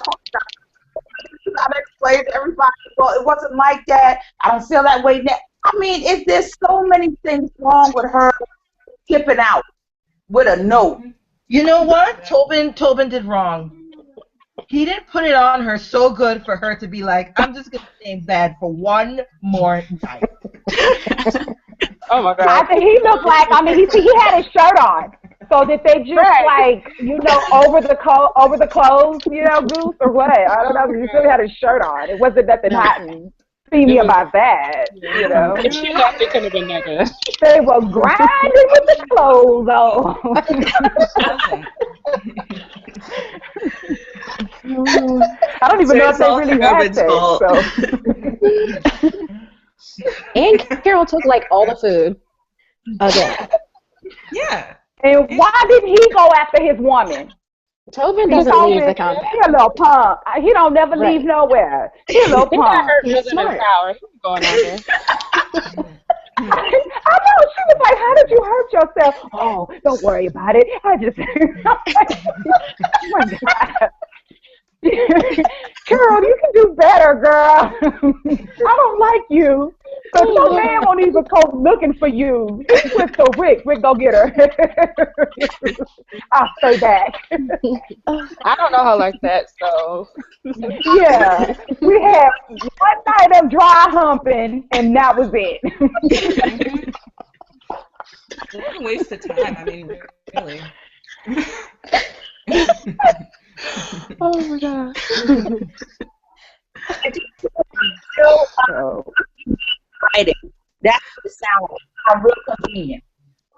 you got to explain to everybody, well, it wasn't like that. I don't feel that way now. I mean, there's so many things wrong with her tipping out with a note. You know what? Tobin did wrong. He didn't put it on her so good for her to be like, I'm just going to stay in bed for one more night. Oh, my God. I think he looked like, he had his shirt on. So did they just over the clothes, Goose, or what? I don't know. He still had his shirt on. It wasn't nothing hot and steamy about that, If she left, it could have been that good. They were grinding with the clothes on. I don't even know if they really had sex. And Carol took like all the food again. Yeah. And why didn't he go after his woman? Tobin doesn't leave the compound. He a little punk. He don't never leave nowhere. He a little He got punk. hurt using his power. He's going on there. I know. She was like, how did you hurt yourself? Oh, don't worry about it. I just... oh, my God. Carol, you can do better, girl. I don't like you. So no man won't even go looking for you. With the Rick go get her. I'll stay back. I don't know her like that, so. Yeah. We had one night of dry humping, and that was it. What a waste of time. I mean, really. Oh my god. Writing. That's what it sounds like. I'm real convenient.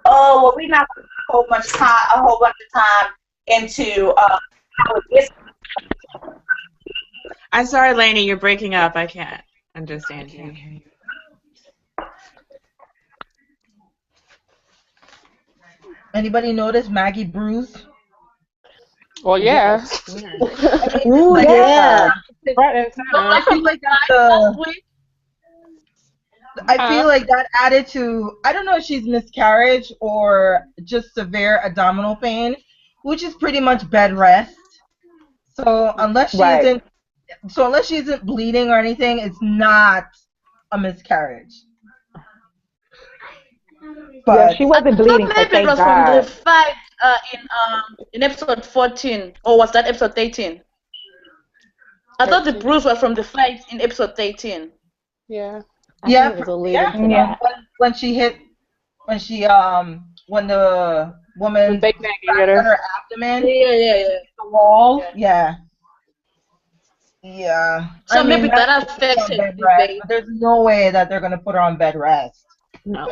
Oh, well, we're not going to put a whole bunch of time into how it is. I'm sorry, Lainey, you're breaking up. I can't understand you. Anybody notice Maggie bruised? Well, yeah. Ooh, yeah. Right and center. I feel like I feel like that added to, I don't know if she's miscarriage or just severe abdominal pain, which is pretty much bed rest. So unless she isn't bleeding or anything, it's not a miscarriage. But yeah, she wasn't bleeding. So Maybe it was from the fight in episode 14, or was that episode 18? I thought the bruise was from the fight in episode 18. Yeah. Yeah, when the woman fake Maggie hit her abdomen, the wall, yeah. So maybe that affected the baby. There's no way that they're gonna put her on bed rest. No.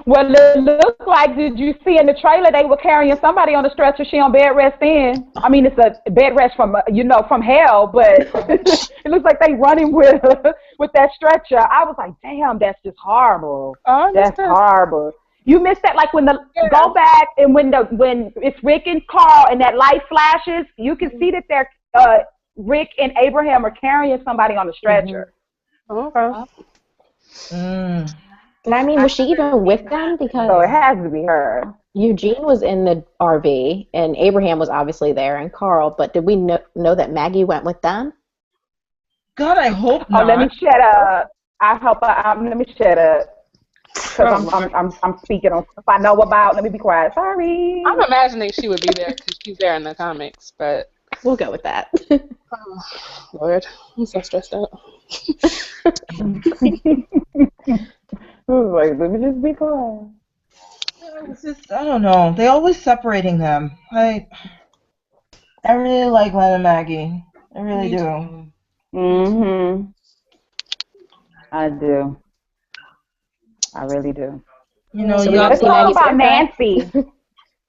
Well, it looks like, did you see in the trailer they were carrying somebody on the stretcher? She on bed rest in. I mean, it's a bed rest from from hell, but it looks like they running with that stretcher. I was like, damn, that's just horrible. That's horrible. You missed that, like when go back and when it's Rick and Carl and that light flashes, you can see that they're Rick and Abraham are carrying somebody on the stretcher. Okay. And I mean, was she even with them? Because so it has to be her. Eugene was in the RV, and Abraham was obviously there, and Carl. But did we know that Maggie went with them? God, I hope not. Oh, let me shut up. Let me shut up. Because I'm speaking on stuff I know about. Let me be quiet. Sorry. I'm imagining she would be there because she's there in the comics, but we'll go with that. Oh, Lord, I'm so stressed out. Like, let me just be quiet. It's just, I don't know. They always separating them. I really like Len and Maggie. I really do. I do. I really do. You know, let's talk about Nancy.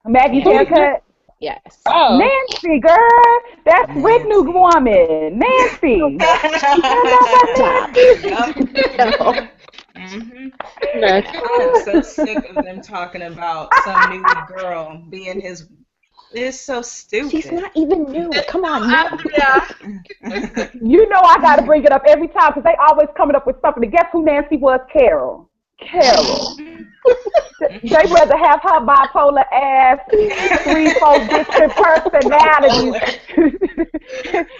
Maggie's haircut. Yes. Oh. Nancy, girl. That's Rick new woman. Nancy. I'm so sick of them talking about some new girl being his. It's so stupid. She's not even new. Come on. You know I gotta bring it up every time because they always coming up with something. Guess who Nancy was? Carol. They rather have her bipolar ass, 3-4 different personalities.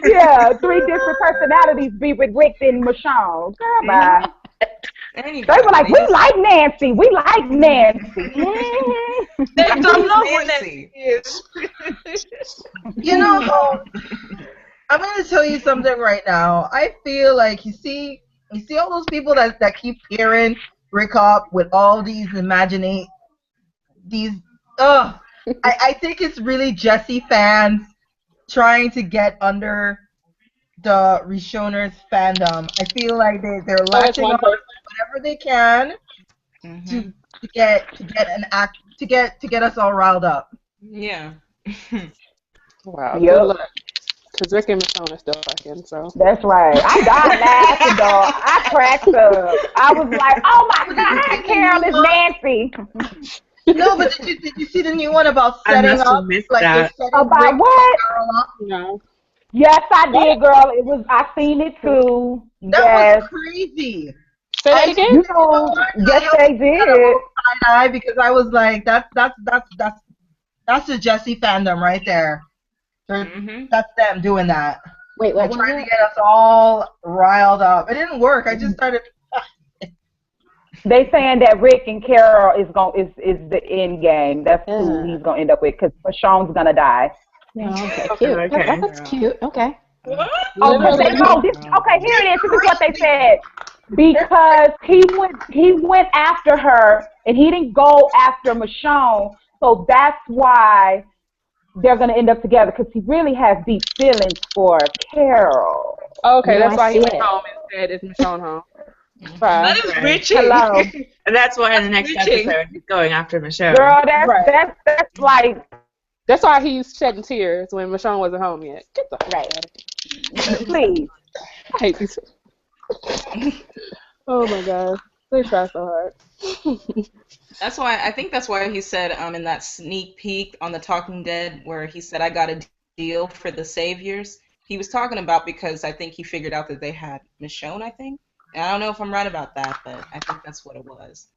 Yeah, 3 different personalities be with Rick and Michonne. Girl, bye. They were like, we like Nancy. We like Nancy. They don't know who Nancy is. You know, I'm going to tell you something right now. I feel like, you see all those people that keep hearing Rick up with all these I think it's really Jesse fans trying to get under the Richonne's fandom. I feel like they're latching on whatever they can to get us all riled up. Yeah. Wow. Good luck. Because Rick and Michonne are still fucking, so. That's right. I died laughing, dog. I cracked up. I was like, oh my God, Carol is Nancy. No, but did you see the new one about setting up? About Rick what? No. Yes, I did, girl. I seen it too. That was crazy. Say that again? You know, yes, they did. Because I was like, that's the Jesse fandom right there. That's them doing that. Wait, what? Trying to get us all riled up. It didn't work. I just started. They saying that Rick and Carol is the end game. That's who he's gonna end up with because Michonne's gonna die. Oh, okay, cute. Okay. That's cute. Okay. Okay, here it is. This is what they said. because he went after her and he didn't go after Michonne, so that's why they're gonna end up together because he really has deep feelings for Carol. Okay, No, that's why he went it. home and said, "Is Michonne home?" That Right. is reaching. Hello, And that's why in the next reaching. episode he's going after Michonne. girl. Right. That's like That's why he's shedding tears when Michonne wasn't home yet. Get the fuck Right. out of here. please. I hate these. Oh my god, they try so hard. That's why I think that's why he said in that sneak peek on the Talking Dead where he said I got a deal for the Saviors. He was talking about because I think he figured out that they had Michonne, I think. And I don't know if I'm right about that, but I think that's what it was.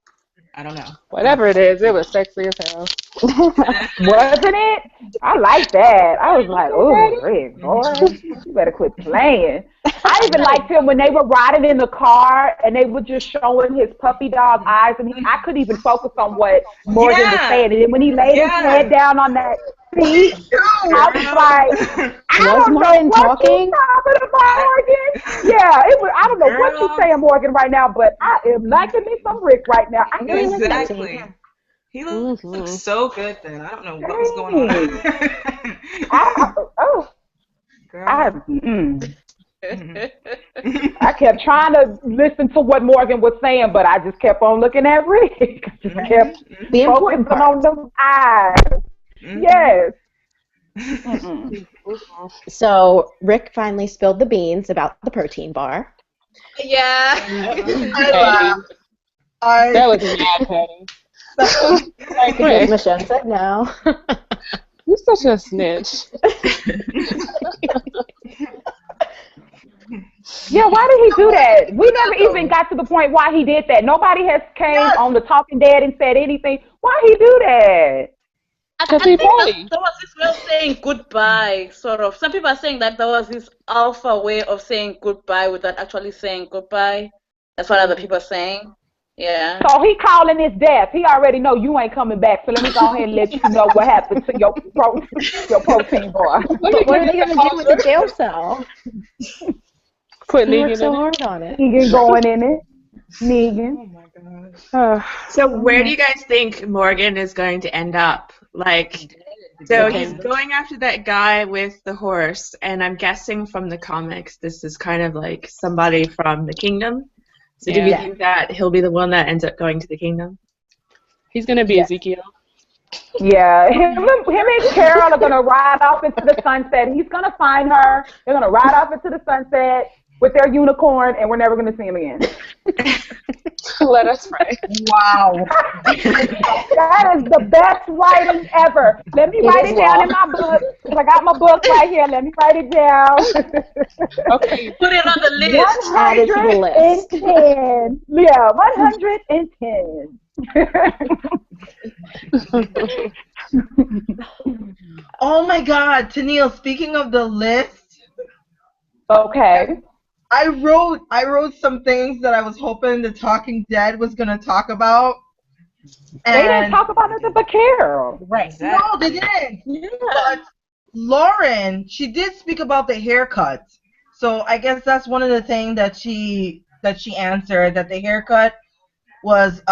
I don't know. Whatever it is, it was sexy as hell. Wasn't it? I like that. I was like, oh, Rick, boy, you better quit playing. I even liked him when they were riding in the car and they were just showing his puppy dog eyes, and I couldn't even focus on what Morgan was saying. And then when he laid his head down on that seat, I was like, I don't know Morgan what talking? you talking about, Morgan. Yeah, it was. I don't know what you're saying, Morgan, right now, but I am liking me some Rick right now. I really like that. Exactly. He looked so good then. I don't know what was going on. I kept trying to listen to what Morgan was saying, but I just kept on looking at Rick. I just kept The important focusing on those eyes. Yes. So Rick finally spilled the beans about the protein bar. Yeah. That was mad petty. Like, Because Rick, Michonne said no. you're such a snitch. Yeah, why did he do that? We never even got to the point why he did that. Nobody has came on the Talking Dead and said anything. Why he do that? I Because think he petty. there was this way of saying goodbye, sort of. Some people are saying that there was this alpha way of saying goodbye without actually saying goodbye. That's what other people are saying. Yeah. So he calling his death. He already know you ain't coming back. So let me go ahead and let you know what happened to your protein bar. But what are they going to do with the jail cell? Put He worked Negan so in hard on it. Negan going in it. Negan. it. So where do you guys think Morgan is going to end up? Like, so he's going after that guy with the horse, and I'm guessing from the comics this is kind of like somebody from the kingdom. So do you Yeah. think that he'll be the one that ends up going to the kingdom? He's going to be Ezekiel. Yeah, him and Carol are gonna ride off into the sunset. He's gonna find her. They're gonna ride off into the sunset with their unicorn, and we're never gonna see him again. Let us pray. Wow. That is the best writing ever. Let me write it down in my book. I got my book right here. Let me write it down. Okay. Put it on the list. Add it to the list. 110. Yeah, 110. Oh my God, Tennille, speaking of the list, Okay. I wrote some things that I was hoping the Talking Dead was gonna talk about. They didn't talk about nothing but Carol. Right. No, they didn't. Yeah. But Lauren, she did speak about the haircut. So I guess that's one of the things that she answered, that the haircut was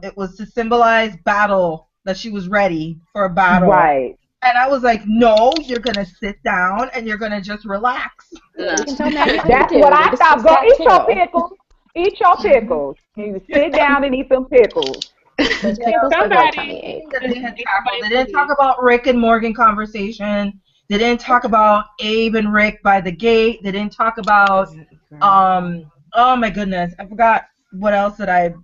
it was to symbolize battle, that she was ready for a battle. Right. And I was like, no, you're gonna sit down and you're gonna just relax. You can tell Maggie what That's to do. what I This thought. is Go that eat your too. pickles. Eat your pickles. You sit down and eat them pickles. Those pickles are what tummy ache. That they had tackled. They didn't talk about Rick and Morgan conversation. They didn't talk about Abe and Rick by the gate. They didn't talk about oh my goodness, I forgot what else that I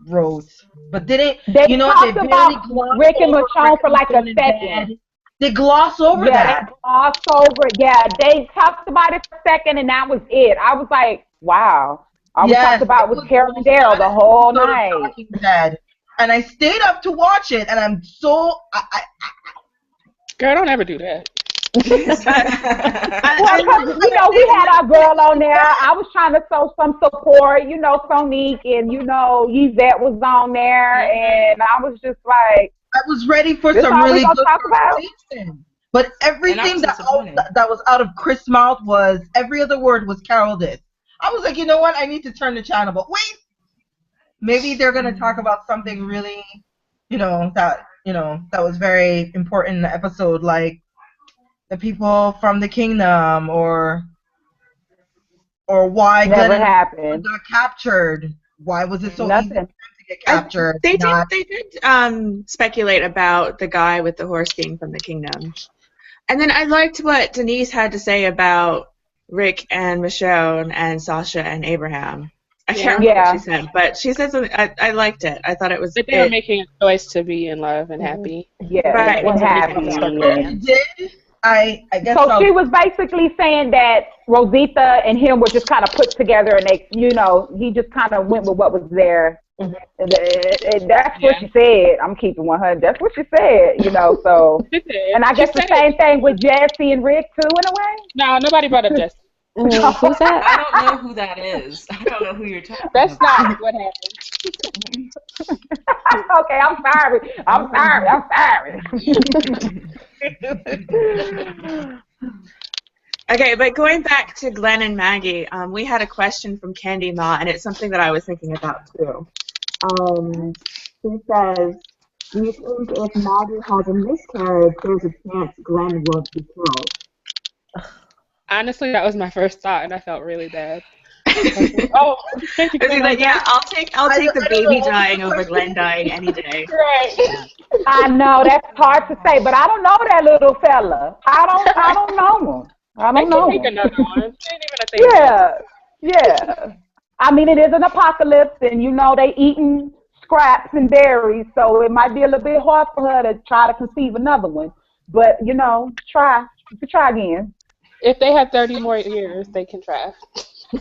wrote. But They they talked barely about glossed Rick and over Michonne for like a Michonne in second. bed. They gloss over that. They glossed over it. Yeah, they talked about it for a second, and that was it. I was like, wow. All we talked about was Carol and Daryl the whole night. Talking Dead. And I stayed up to watch it, and I'm so Girl, don't ever do that. Well, 'cause, we had our girl on there. I was trying to show some support. Sonique and, Yvette was on there. And I was just like, I was ready for this some all we really gonna good talk about? conversation. But everything And I was disappointed. that was out of Chris' mouth was, every other word was Carol this. I was like, you know what? I need to turn the channel. But wait, maybe they're gonna talk about something really, that was very important in the episode, like the people from the kingdom, or why Never Glenn and happened. got captured. Why was it so easy for Nothing. them to get captured? They did speculate about the guy with the horse being from the kingdom. And then I liked what Denise had to say about Rick and Michonne and Sasha and Abraham. I can't remember what she said, but she said something. I liked it. I thought it was. But they were making a choice to be in love and happy. Yeah, Right. and happy. Did I guess so she was basically saying that Rosita and him were just kind of put together, and they, he just kind of went with what was there. And that's what she said. I'm keeping 100. That's what she said, So, and I guess the same thing with Jesse and Rick too, in a way. No, nobody brought up Jesse. Who's that? I don't know who that is. I don't know who you're talking That's about. not what happened. Okay, I'm sorry. Okay, but going back to Glenn and Maggie, we had a question from Candy Ma, and it's something that I was thinking about too. She says, do you think if Maggie has a miscarriage, there's a chance Glenn won't be killed? Honestly, that was my first thought, and I felt really bad. Oh, thank you. Yeah, I'll take the baby dying over Glenn dying any day. Right. I know that's hard to say, but I don't know that little fella. I don't know him. I don't know. Take another one. Even Yeah. I mean, it is an apocalypse, and they eating scraps and berries, so it might be a little bit hard for her to try to conceive another one. But try. You can try again. If they had 30 more years, they can try. I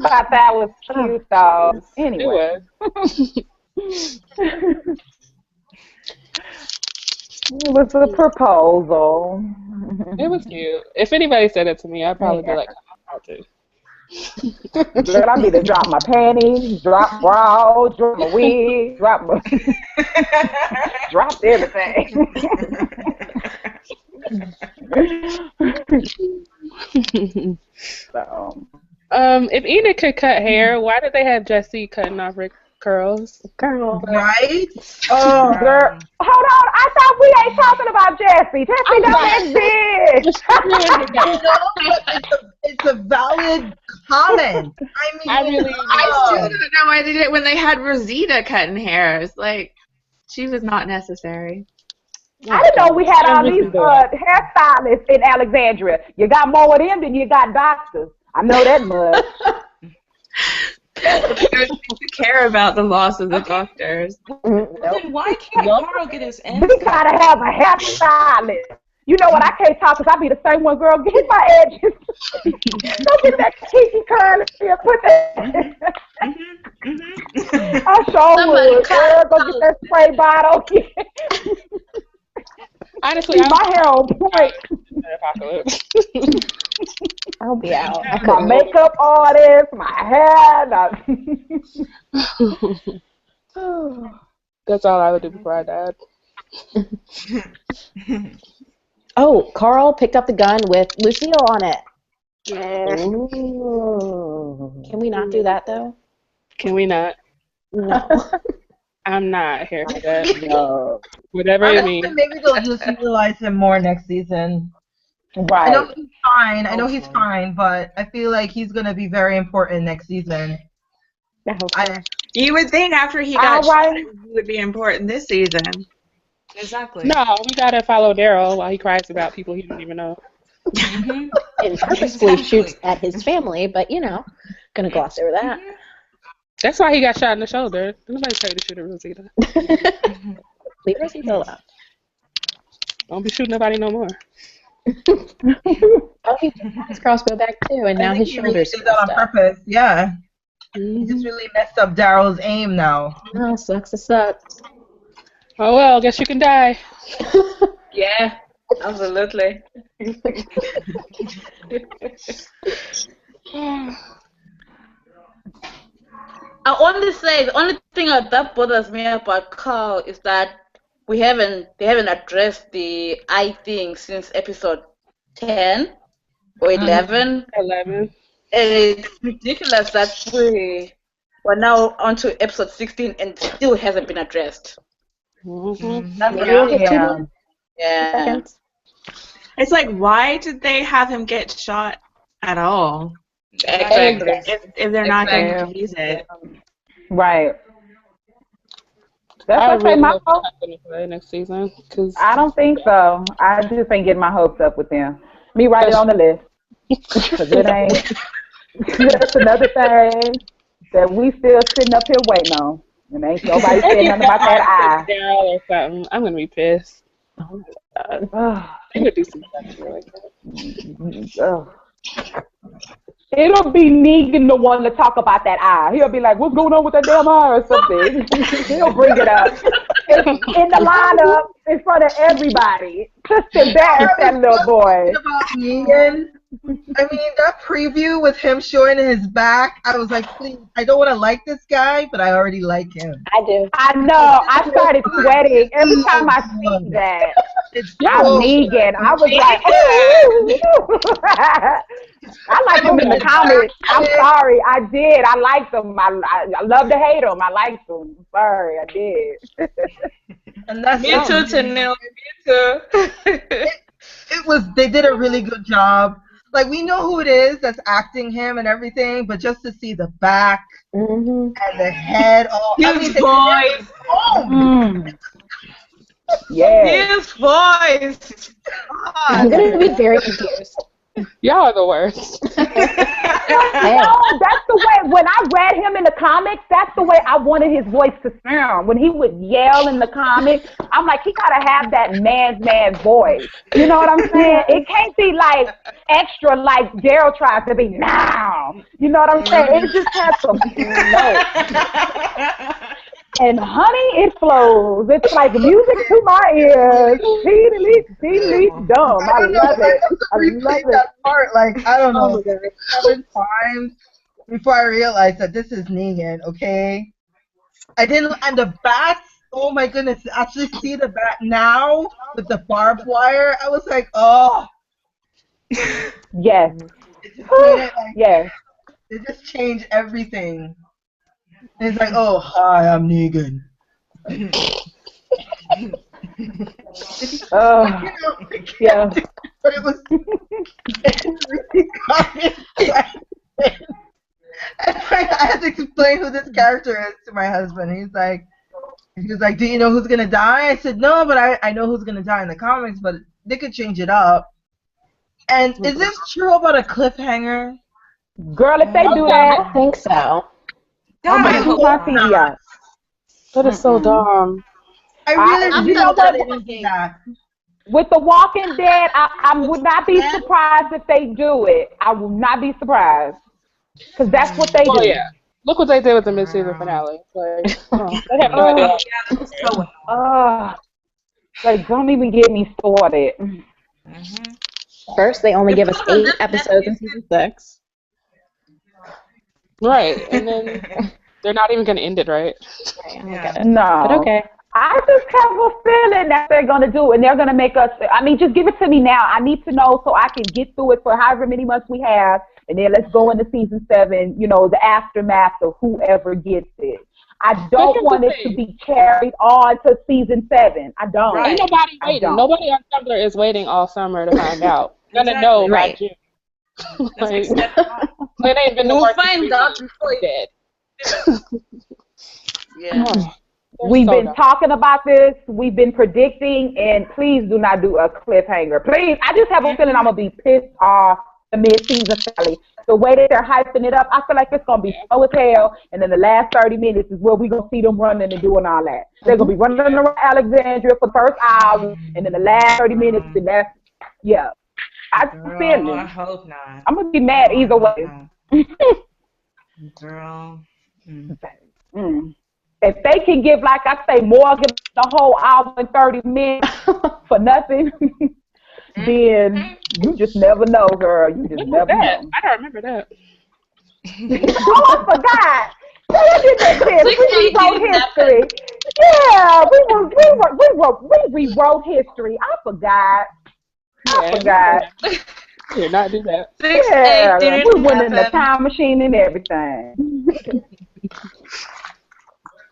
thought that was cute, though. Anyway. It was a proposal. It was cute. If anybody said it to me, I'd probably be like, I'll do. Girl, I need to drop my panties, drop bra, drop my wig, drop everything. So. If Enid could cut hair, why did they have Jesse cutting off Rick curls? Girl. Right? Oh, girl. Hold on. I thought we ain't talking about Jesse. Jesse don't exist. It's a valid comment. I mean, I still don't know why they did it when they had Rosita cutting hair. It's like, she was not necessary. I didn't know we had all these hairstylists in Alexandria. You got more of them than you got doctors. I know that much. They don't seem to care about the loss of the doctors. Then why can't Carl get his ends We gotta have a hairstylist. You know what? I can't talk because I be the same one, girl. Get my edges. Don't get that kinky curl and put that. I sure would. Girl, go get that spray bottle. Honestly, my hair on point. I'll be out. My makeup artist, my hair. That's all I would do before I died. Oh, Carl picked up the gun with Lucille on it. Can we not do that, though? Can we not? No. I'm not here for that. No. Whatever it means. Maybe they'll just utilize him more next season. Right. I know he's fine. He's fine, but I feel like he's gonna be very important next season. You would think after he got shot, he would be important this season. Exactly. No, we gotta follow Daryl while he cries about people he doesn't even know. And purposefully shoots at his family, but gonna gloss over that. That's why he got shot in the shoulder. Nobody's paid to shoot at Rosita. Leave Rosita alone. Don't be shooting nobody no more. Oh, he put his crossbow back too, and now his shoulders. He did that on purpose. Yeah. He just really messed up Daryl's aim now. Oh, sucks to suck. Oh well, guess you can die. Yeah, absolutely. I only say the only thing that bothers me about Carl is that they haven't addressed the eye thing since episode 10. or 11. 11. And it's ridiculous that we're now on to episode 16 and still hasn't been addressed. That's Yeah. Yeah. Seconds. It's like, why did they have him get shot at all? Exactly. If they're not going Exactly. to use it. Right. I That's what I say. really My hope hopes. that's happening for the next season. Cause I don't think so. I just ain't getting my hopes up with them. Me write it on the list. Because it ain't. That's another thing that we still sitting up here waiting on. And ain't nobody saying nothing about that eye. Daryl or something, I'm gonna be pissed. Oh my god. They could do some stuff like that. It'll be Negan the one to talk about that eye. He'll be like, what's going on with that damn eye or something. He'll bring it up. In the lineup, in front of everybody. Just embarrass that little boy. About Negan. I mean, that preview with him showing his back, I was like, please, I don't want to like this guy, but I already like him. I do. I know. I started sweating every time I see that. I'm Negan. I was like, oh. I like him in the comics. I'm sorry. I did. I liked him. I love to hate him. I liked him. Sorry, I did. And that's Me too, Tanil. Me too. It was, they did a really good job. Like, we know who it is that's acting him and everything, but just to see the back and the head, His voice. Yeah. His voice. I'm going to be very confused. Y'all are the worst. No, that's the way, when I read him in the comics, that's the way I wanted his voice to sound. When he would yell in the comics, I'm like, he gotta have that man's voice. You know what I'm saying? It can't be like extra like Daryl tries to be now. You know what I'm saying? It just has some notes. And honey, it flows. It's like music to my ears. Teeny dumb. I love it. I love it. That part, like, I don't know, 7 times before I realized that this is Negan, okay? I didn't, and the bats, oh my goodness, to actually see the bat now with the barbed wire, I was like, oh. Yes. It just made it, like, yes. It just changed everything. And it's like, oh, hi, I'm Negan. Yeah. But it was really comic. And I had to explain who this character is to my husband. He was like, do you know who's gonna die? I said, no, but I know who's gonna die in the comics, but they could change it up. And is this true about a cliffhanger? Girl, if they do that, I think so. That is so dumb. I really you know what? didn't do that. With The Walking Dead, I would not be surprised if they do it. I will not be surprised. Because that's what they do. Yeah. Look what they did with the mid-season finale. Like, they have no idea. Like, don't even get me started. First, they only give us 8 episodes in season 6. Right, and then they're not even going to end it right. No. But okay. I just have a feeling that they're going to do it, and they're going to make us, I mean, just give it to me now. I need to know so I can get through it for however many months we have, and then let's go into season 7, you know, the aftermath of whoever gets it. I don't want it to be carried on to season 7. I don't. Ain't nobody waiting. Nobody on Tumblr is waiting all summer to find out. You're going to know by June. Like, it ain't been We'll find out before dead. Yeah. We've been talking about this. We've been predicting, and please do not do a cliffhanger. Please. I just have a feeling I'm going to be pissed off the mid-season finale. The way that they're hyping it up, I feel like it's going to be slow as hell, and then the last 30 minutes is where we're going to see them running and doing all that. They're going to be running around Alexandria for the first hour, and then the last 30 minutes, and that's, yeah. I feel it. I hope not. I'm going to be mad either way. Girl. If they can give, like I say, Morgan the whole hour and 30 minutes for nothing, then you just never know, girl. You just never know. I don't remember that. Oh, I forgot. We rewrote history. Yeah, we rewrote history. I forgot. You did not do that. 6, Yeah, 8 didn't we went in the happen. time machine and everything.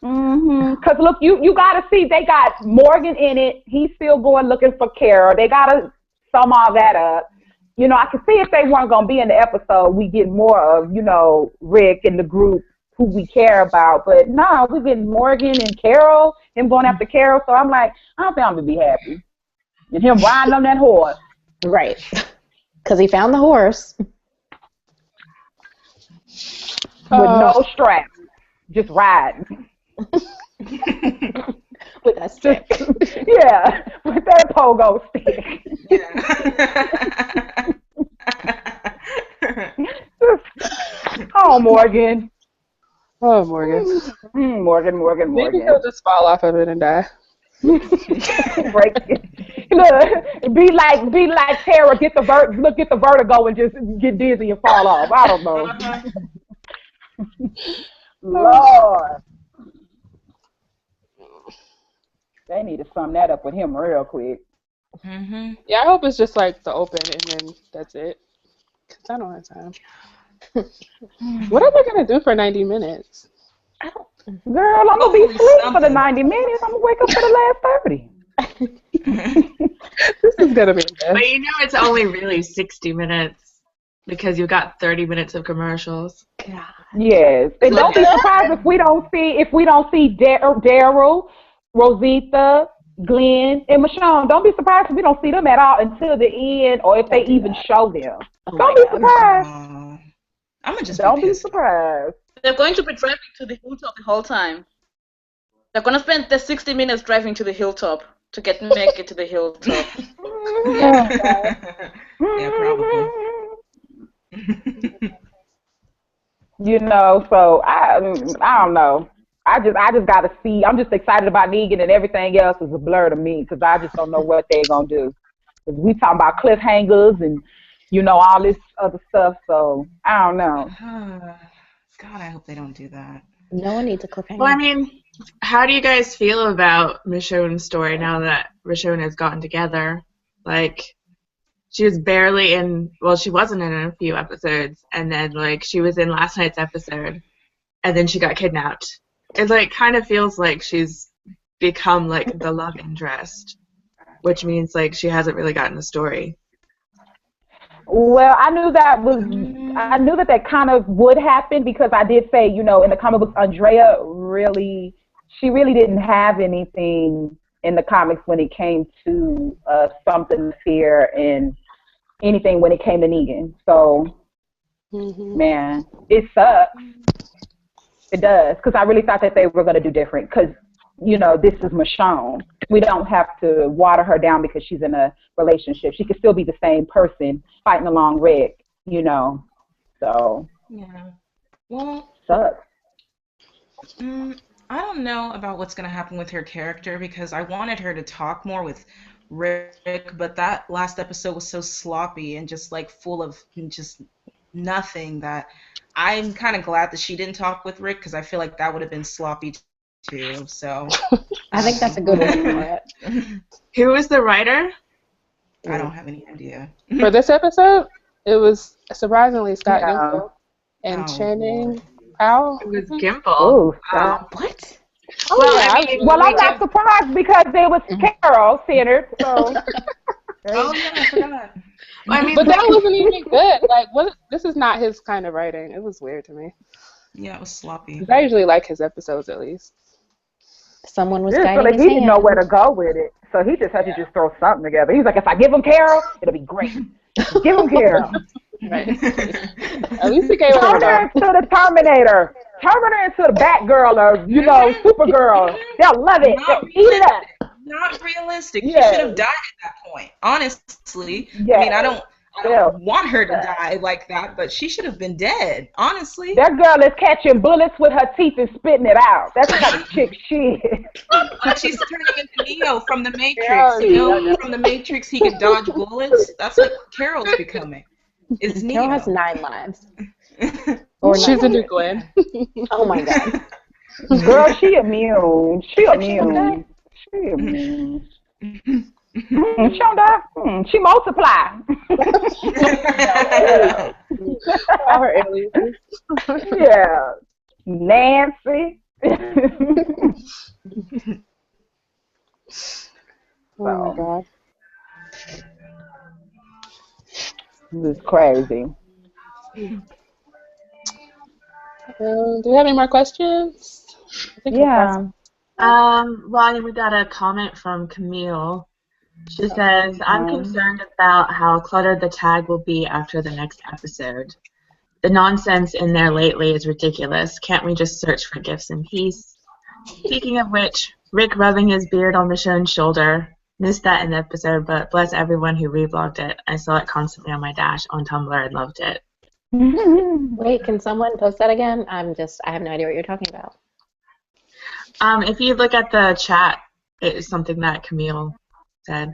Cause look, you gotta see they got Morgan in it. He's still going looking for Carol. They gotta sum all that up. You know, I can see if they weren't gonna be in the episode, we get more of, you know, Rick and the group who we care about. But no, we get Morgan and Carol, him going after Carol. So I'm like, I don't think I'm gonna be happy. And him riding on that horse. Right. Because he found the horse. With no strap. Just riding. With a stick. Yeah, with that pogo stick. Oh, Morgan. Oh, Morgan. Morgan. Maybe he'll just fall off of it and die. Break it. Look, be like Tara, get the vertigo and just get dizzy and fall off. I don't know. Lord. They need to sum that up with him real quick. Yeah, I hope it's just like the open and then that's it. Because I don't have time. What are they going to do for 90 minutes? Girl, I'm going to be asleep for the 90 minutes. I'm going to wake up for the last 30. This is going to be good. But you know it's only really 60 minutes because you got 30 minutes of commercials. God. Yes. And don't be surprised if we don't see Daryl, Rosita, Glenn, and Michonne. Don't be surprised if we don't see them at all until the end, or if they even show them. Don't be surprised. I'm gonna just Don't be surprised. They're going to be driving to the hilltop the whole time. They're going to spend the 60 minutes driving to the hilltop to make it to the hilltop. Yeah, probably. You know, so I don't know. I just gotta see. I'm just excited about Negan, and everything else is a blur to me because I just don't know what they're gonna do. Cause we talking about cliffhangers and you know all this other stuff. So I don't know. God, I hope they don't do that. No one needs a cliffhanger. Well, I mean, how do you guys feel about Michonne's story now that Richonne has gotten together? Like, she was barely in, well, she wasn't in a few episodes, and then, like, she was in last night's episode, and then she got kidnapped. It, like, kind of feels like she's become, like, the love interest, which means, like, she hasn't really gotten the story. Well, I knew that kind of would happen because I did say, you know, in the comic books, Andrea she really didn't have anything in the comics when it came to something fear and anything when it came to Negan. So, man, it sucks. It does, because I really thought that they were going to do different because, you know, this is Michonne. We don't have to water her down because she's in a relationship. She could still be the same person fighting along Rick, you know. So, yeah. Well, sucks. I don't know about what's going to happen with her character because I wanted her to talk more with Rick, but that last episode was so sloppy and just like full of just nothing that I'm kind of glad that she didn't talk with Rick because I feel like that would have been sloppy too. So I think that's a good one for it. Who was the writer? I don't have any idea. For this episode, it was surprisingly Scott Gimple and Oh, Channing Powell. It was Gimple. Oh, What? Well, I mean, well, I'm not surprised because it was Carol centered. So. Oh yeah, I forgot. I mean, But that wasn't even good. Like, this is not his kind of writing. It was weird to me. Yeah, it was sloppy. I usually like his episodes at least. Someone was Yeah, so guiding like his he didn't know hand. where to go with it. So he just had to just throw something together. He was like, if I give him Carol, it'll be great. Give him Carol. Right. At least he gave her Turn her into the Terminator. Turn her into the Batgirl or, you know, Supergirl. They'll love it. They'll eat it up. Not realistic. Yeah. She should have died at that point. Honestly. Yeah. I mean, I don't want her to die like that, but she should have been dead. Honestly. That girl is catching bullets with her teeth and spitting it out. That's the kind of chick she is. Like she's turning into Neo from the Matrix. You know, from the Matrix he could dodge bullets. That's like what Carol's becoming. Is Neo. Carol has 9 lives. She's a new Gwen. Oh my god. Girl, she immune. She immune. She immune. She don't die. She multiply. All her aliases. Yeah. Nancy. Oh my god. This is crazy. Do we have any more questions? I think Yeah. Well, we got a comment from Camille. She says, I'm concerned about how cluttered the tag will be after the next episode. The nonsense in there lately is ridiculous. Can't we just search for gifts in peace? Speaking of which, Rick rubbing his beard on Michonne's shoulder. Missed that in the episode, but bless everyone who reblogged it. I saw it constantly on my dash on Tumblr and loved it. Wait, can someone post that again? I have no idea what you're talking about. If you look at the chat, it is something that Camille said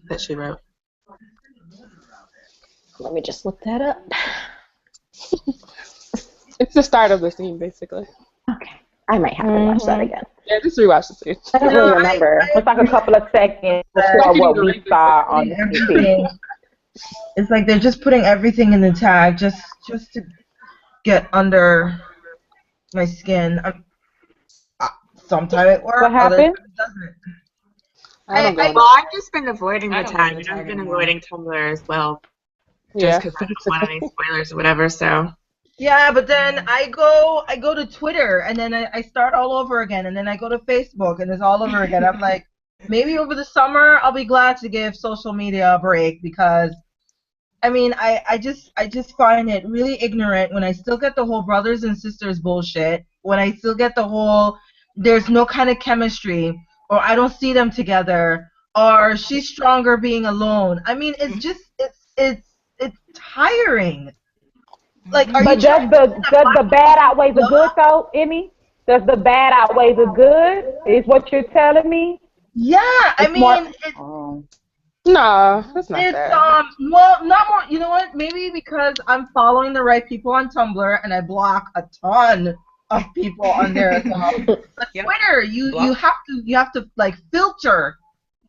that she wrote. Let me just look that up. It's the start of the scene, basically. Okay. I might have to watch that again. Yeah, just rewatch the scene. I don't really remember. It's like a couple of seconds before what we saw on the TV. It's like they're just putting everything in the tag just to get under my skin. Sometimes it works. What happened? It doesn't. I've just been avoiding the I don't tag. go to the I've tag been anymore. avoiding Tumblr as well. Yeah. Just because I don't want any spoilers or whatever, so. Yeah, but then I go to Twitter and then I start all over again, and then I go to Facebook and it's all over again. I'm like, maybe over the summer I'll be glad to give social media a break, because I mean I just find it really ignorant when I still get the whole brothers and sisters bullshit, when I still get the whole there's no kind of chemistry, or I don't see them together, or she's stronger being alone. I mean, it's just it's tiring. Like, But does the bad outweigh the good though, Emmy? Does the bad outweigh the good? Is what you're telling me? Yeah, I mean, No, that's not that. well, not more. You know what? Maybe because I'm following the right people on Tumblr and I block a ton of people on there as well. But Twitter, you have to like filter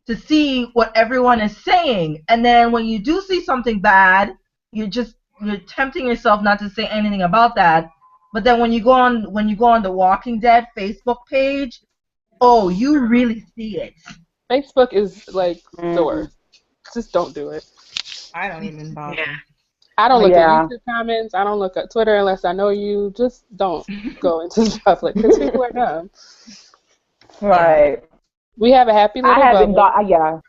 to see what everyone is saying, and then when you do see something bad, you're tempting yourself not to say anything about that. But then when you go on the Walking Dead Facebook page, oh, you really see it. Facebook is like the worst. Just don't do it. I don't even bother. Yeah. I don't look at YouTube comments. I don't look at Twitter unless I know you. Just don't go into the public because people are dumb. Right. We have a happy little I haven't bubble.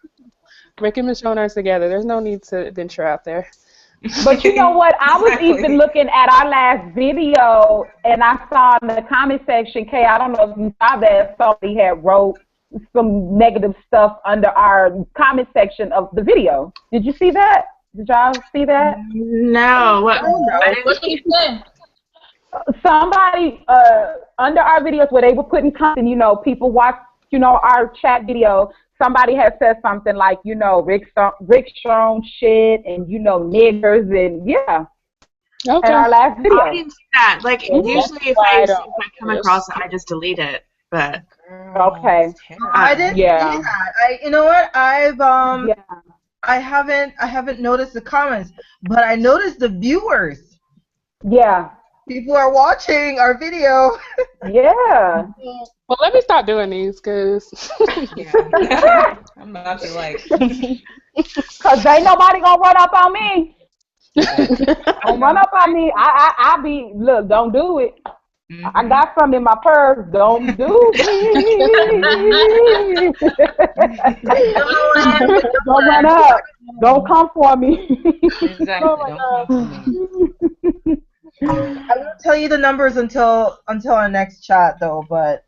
Rick and Michonne are together. There's no need to venture out there. But you know what? I was even looking at our last video, and I saw in the comment section, Kay, I don't know if you saw that, somebody had wrote some negative stuff under our comment section of the video. Did you see that? Did y'all see that? No. What did you say? Somebody under our videos where they were putting content, you know, people watch, you know, our chat video. Somebody had said something like, you know, Richonne shit and, you know, niggers and in our last video. I didn't see that. Like, usually if I come across it, I just delete it. But okay, I didn't see that. You know what? I haven't noticed the comments, but I noticed the viewers. Yeah. People are watching our video. Yeah. Well, let me stop doing these, because I'm about to like. Because ain't nobody going to run up on me. Don't run up on me. I be, look, don't do it. I got some in my purse. Don't do it. Don't run up. Don't come for me. Exactly. Don't come for me. I won't tell you the numbers until our next chat, though. But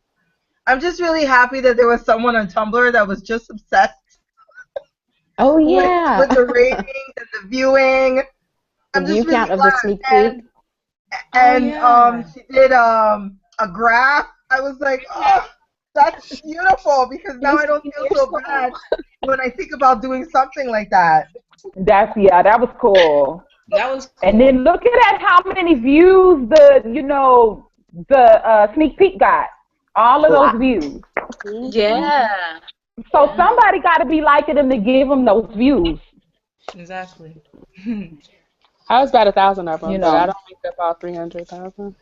I'm just really happy that there was someone on Tumblr that was just obsessed. Oh yeah. With the ratings and the viewing. The view count of the sneak peek. And she did a graph. I was like, oh, that's beautiful, because now I don't feel so bad when I think about doing something like that. That was cool. That was cool. And then look at how many views the sneak peek got. All of those views. Yeah. So somebody got to be liking them to give them those views. Exactly. I was about 1,000 of them, You but I know. don't make up all 300,000.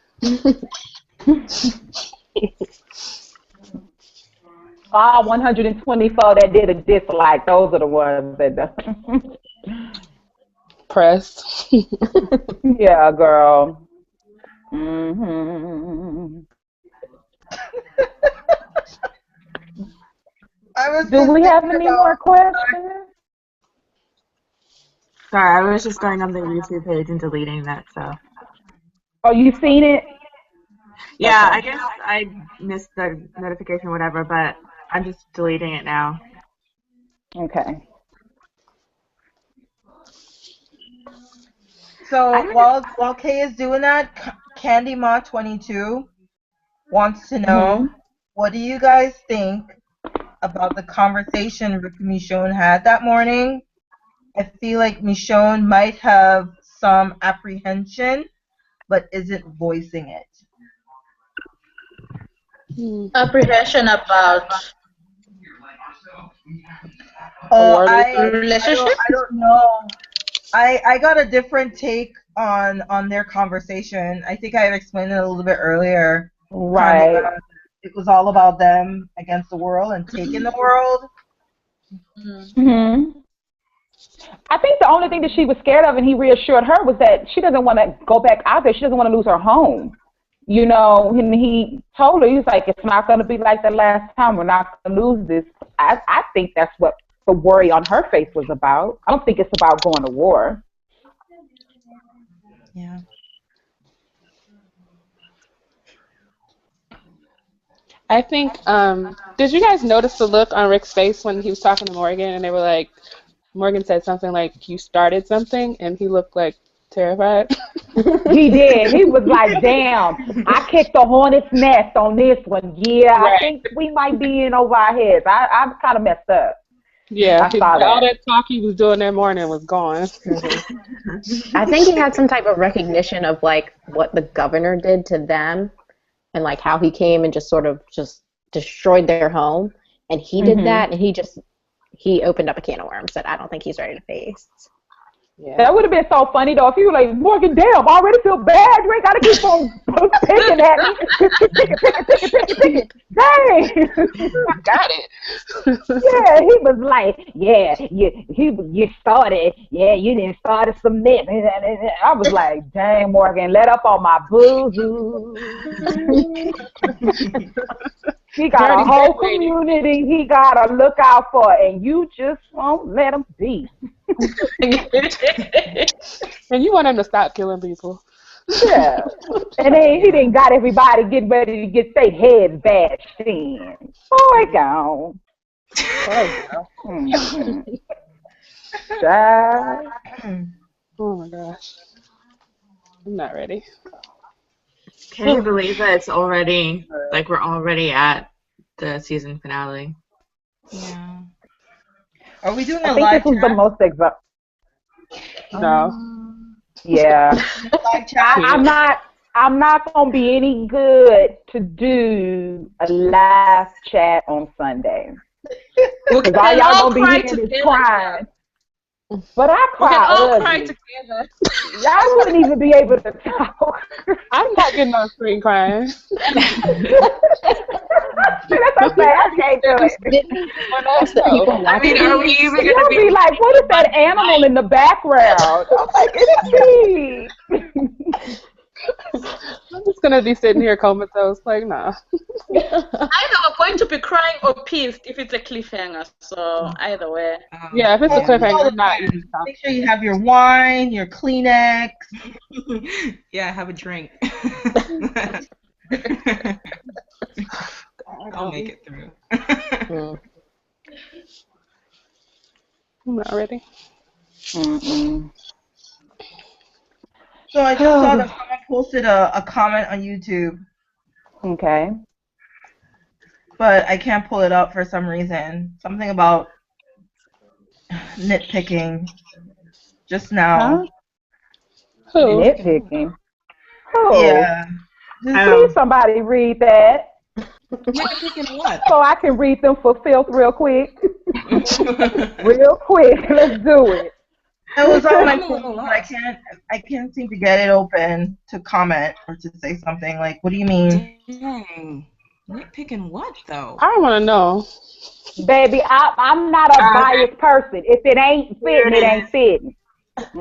All 124 that did a dislike, those are the ones that Pressed. yeah, girl. Hmm. I was Do just we have thinking any about. more questions? Sorry, I was just going on the YouTube page and deleting that stuff. Oh, you seen it? Yeah, Okay. I guess I missed the notification or whatever, but I'm just deleting it now. Okay. So while Kay is doing that, Candy Ma 22 wants to know, Mhm. what do you guys think about the conversation Rick and Michonne had that morning? I feel like Michonne might have some apprehension, but isn't voicing it. Apprehension about Oh, War relationship. I don't know. I got a different take on their conversation. I think I had explained it a little bit earlier. Kind of, Right. it was all about them against the world and taking the world. Mhm. I think the only thing that she was scared of, and he reassured her, was that she doesn't want to go back out there. She doesn't want to lose her home. You know, and he told her, he was like, it's not going to be like the last time. We're not going to lose this. I think that's what the worry on her face was about. I don't think it's about going to war. Yeah. I think, did you guys notice the look on Rick's face when he was talking to Morgan and they were like, Morgan said something like, you started something, and he looked like terrified? He did. He was like, damn, I kicked the hornet's nest on this one. Yeah, I Right. think we might be in over our heads. I'm kind of messed up. Yeah, I saw all that. that talk he was doing that morning was gone. I think he had some type of recognition of like what the governor did to them and like how he came and just sort of just destroyed their home. And he did Hmm. that and he opened up a can of worms that I don't think he's ready to face. Yeah. That would have been so funny though if you were like, Morgan, damn, I already feel bad. You ain't gotta keep on picking at me. Pick it. Dang. Got it. Yeah, he was like, yeah, you started. Yeah, you didn't start some mess. I was like, dang, Morgan, let up on my boo-hoo. He got Dirty a whole lady. community he got to look out for, and you just won't let him be. And you want him to stop killing people. Yeah. And then he didn't got everybody getting ready to get their heads bashed in. Boy, gone. Mm-hmm. Oh my gosh. I'm not ready. Can you believe that it's already, like, we're already at the season finale? Yeah. Are we doing I a think live this was the chat? most exact. No. Yeah. Live chat? I'm not gonna be any good to do a live chat on Sunday. Because all y'all gonna be hearing is crying. But I We can cry all cry ugly. together. Y'all wouldn't even be able to talk. I'm not getting on screen crying. That's okay. I can't do it. That's the people I mean, watching. are we even going to You'll be like, what is that animal in the background? I'm like, it's me. I'm just gonna be sitting here comatose, like, nah. Either we're going to be crying or pissed if it's a cliffhanger. So either way. Yeah, if it's a Well, cliffhanger, all I'm not the even time. talking. Make sure you have your wine, your Kleenex. Yeah, have a drink. I'll make it through. I'm not ready. Mm-mm. So I just saw that someone posted a comment on YouTube, Okay. but I can't pull it up for some reason. Something about nitpicking just now. Huh? Who? Nitpicking. Oh. Yeah. Please somebody read that. Nitpicking what? So I can read them for filth real quick. Real quick. Let's do it. It was on my I'm a phone, little but lost. I can't seem to get it open to comment or to say something. Like, what do you mean? Dang. Nitpicking what though? I want to know. Baby, I'm not a Okay, biased person. If it ain't here fitting, it it is. ain't fitting.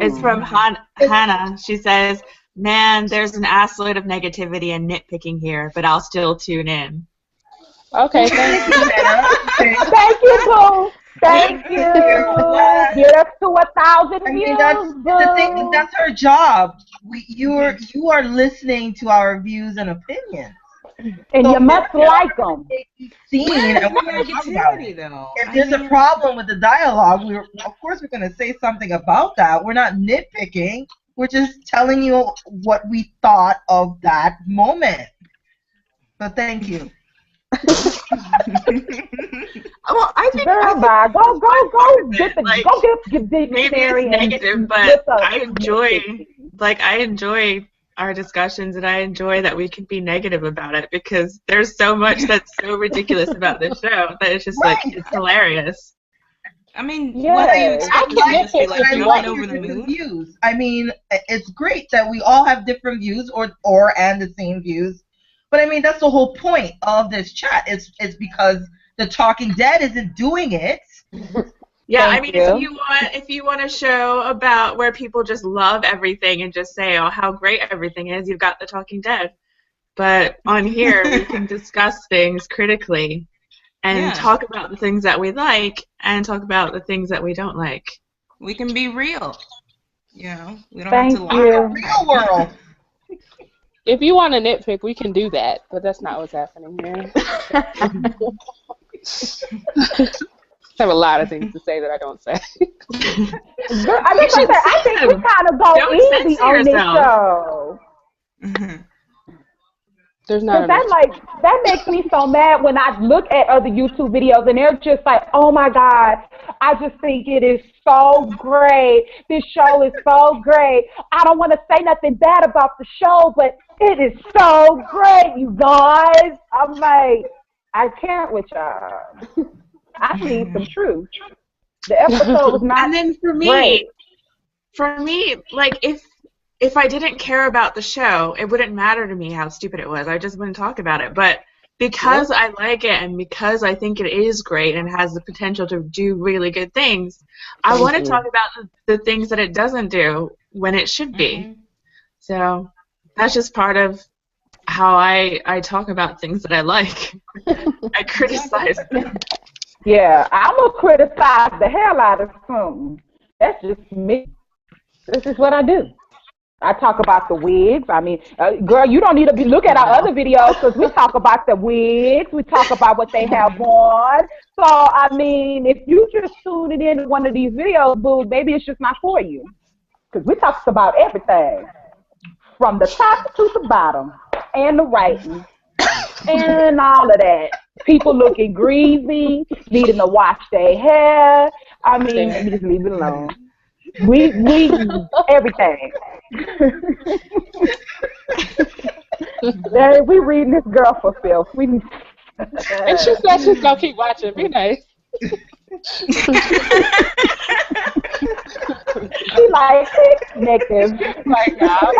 It's from Hannah. She says, "Man, there's an assload of negativity and nitpicking here, but I'll still tune in." Okay, thank you. Thank you, boo. Thank you. Get us to 1,000 I mean, that's views, the thing. boo. That's her job. You are listening to our views and opinions. And So you must like them. seen Where and is we're the going to talk about negativity it. though? If I there's a mean, problem with the dialogue, of course we're going to say something about that. We're not nitpicking. We're just telling you what we thought of that moment. So thank you. Well, I think Girl, bye. Go get the maybe it's dictionary negative, and but look up I enjoy our discussions, and I enjoy that we can be negative about it because there's so much that's so ridiculous about this show that it's just like it's hilarious. I mean, Yeah. what do you expect us to just be like I jumping like over your the different moon? views. I mean, it's great that we all have different views or and the same views. But I mean, that's the whole point of this chat. It's because the Talking Dead isn't doing it. Yeah, I Thank mean, you. if you want a show about where people just love everything and just say, "Oh, how great everything is," you've got The Talking Dead. But on here, we can discuss things critically and Yeah, talk about the things that we like and talk about the things that we don't like. we can be real. You know, we don't have Thank to I'm in lie. the you. real world. If you want to nitpick, we can do that, but that's not what's happening here. I have a lot of things to say that I don't say. Girl, I just like should that. I say think we them. kind of go Don't easy censor on this yourself. show. There's not Because enough. that makes me so mad when I look at other YouTube videos and they're just like, oh my God, I just think it is so great. This show is so great. I don't want to say nothing bad about the show, but it is so great, you guys. I'm like, I can't with y'all. I need some truth. The episode was not And then great. for me, like if I didn't care about the show, it wouldn't matter to me how stupid it was. I just wouldn't talk about it. But because I like it and because I think it is great and has the potential to do really good things, I want to talk about the things that it doesn't do when it should be. So that's just part of how I talk about things that I like. I criticize them. Yeah, I'm going to criticize the hell out of something. That's just me. This is what I do. I talk about the wigs. I mean, girl, you don't need to look at our other videos because we talk about the wigs. We talk about what they have on. So, I mean, if you just tuning in to one of these videos, boo, maybe it's just not for you. Because we talk about everything from the top to the bottom and the writing and all of that. People looking greasy, needing to wash their hair. I mean, let me just leave it alone. We everything. We reading this girl for filth. And she said she's gonna keep watching. Be nice. She like negative. Like, nah,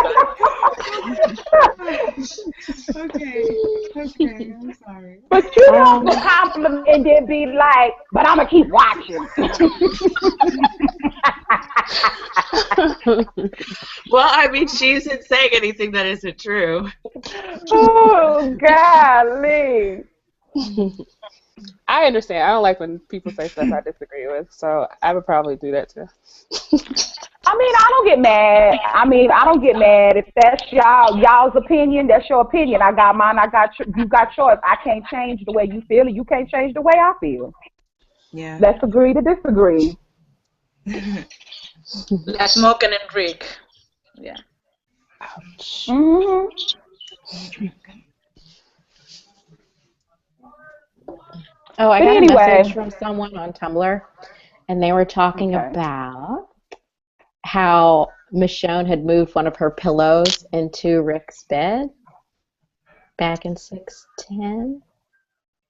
Okay, I'm sorry. But you don't compliment and then be like, but I'm gonna keep watching. Well, I mean, she isn't saying anything that isn't true. Oh, golly. I understand. I don't like when people say stuff I disagree with, so I would probably do that too. I mean, I don't get mad. If that's y'all's opinion, that's your opinion. I got mine. You got yours. I can't change the way you feel, and you can't change the way I feel. Yeah. Let's agree to disagree. Let's smoke and drink. Yeah. Mm-hmm. Oh, I But got anyway. a message from someone on Tumblr, and they were talking about how Michonne had moved one of her pillows into Rick's bed back in 610.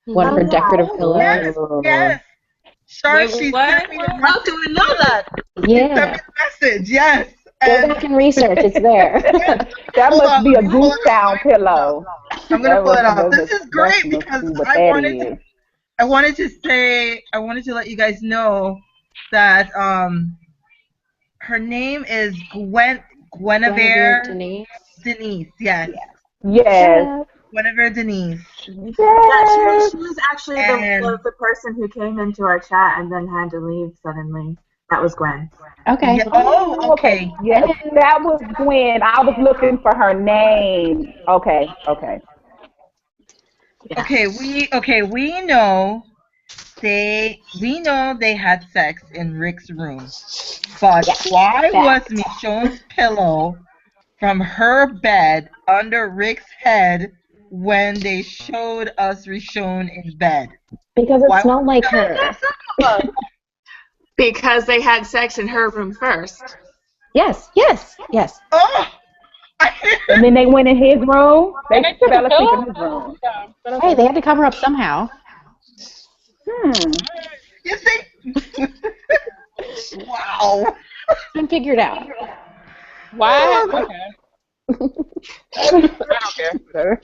One of her decorative pillows. Yes. Sharp, Wait, she what? sent me a How do we know that? Yeah. message. Yes. Go And back and research. It's there. That hold must on, be let a me pull goose it up. down pillow. I'm gonna pull it up. This is That great must because be what I that wanted is. to let you guys know that her name is Guinevere Denise. Denise. Yes. Yes. Guinevere Denise. Yeah, Yes. she was actually And the person who came into our chat and then had to leave suddenly. That was Gwen. Okay. yeah, oh, okay. Yes, that was Gwen. I was looking for her name. Okay. We know they had sex in Rick's room. But why was Michonne's pillow from her bed under Rick's head when they showed us Richonne in bed? Because it smelled like her. Because they had sex in her room first. Yes. Oh! And then they went in his room. They And they took fell a asleep pillow? in his room. Yeah, but Hey, okay. they had to cover up somehow. You see? Wow. It's been figured out. Why? Okay. I don't care.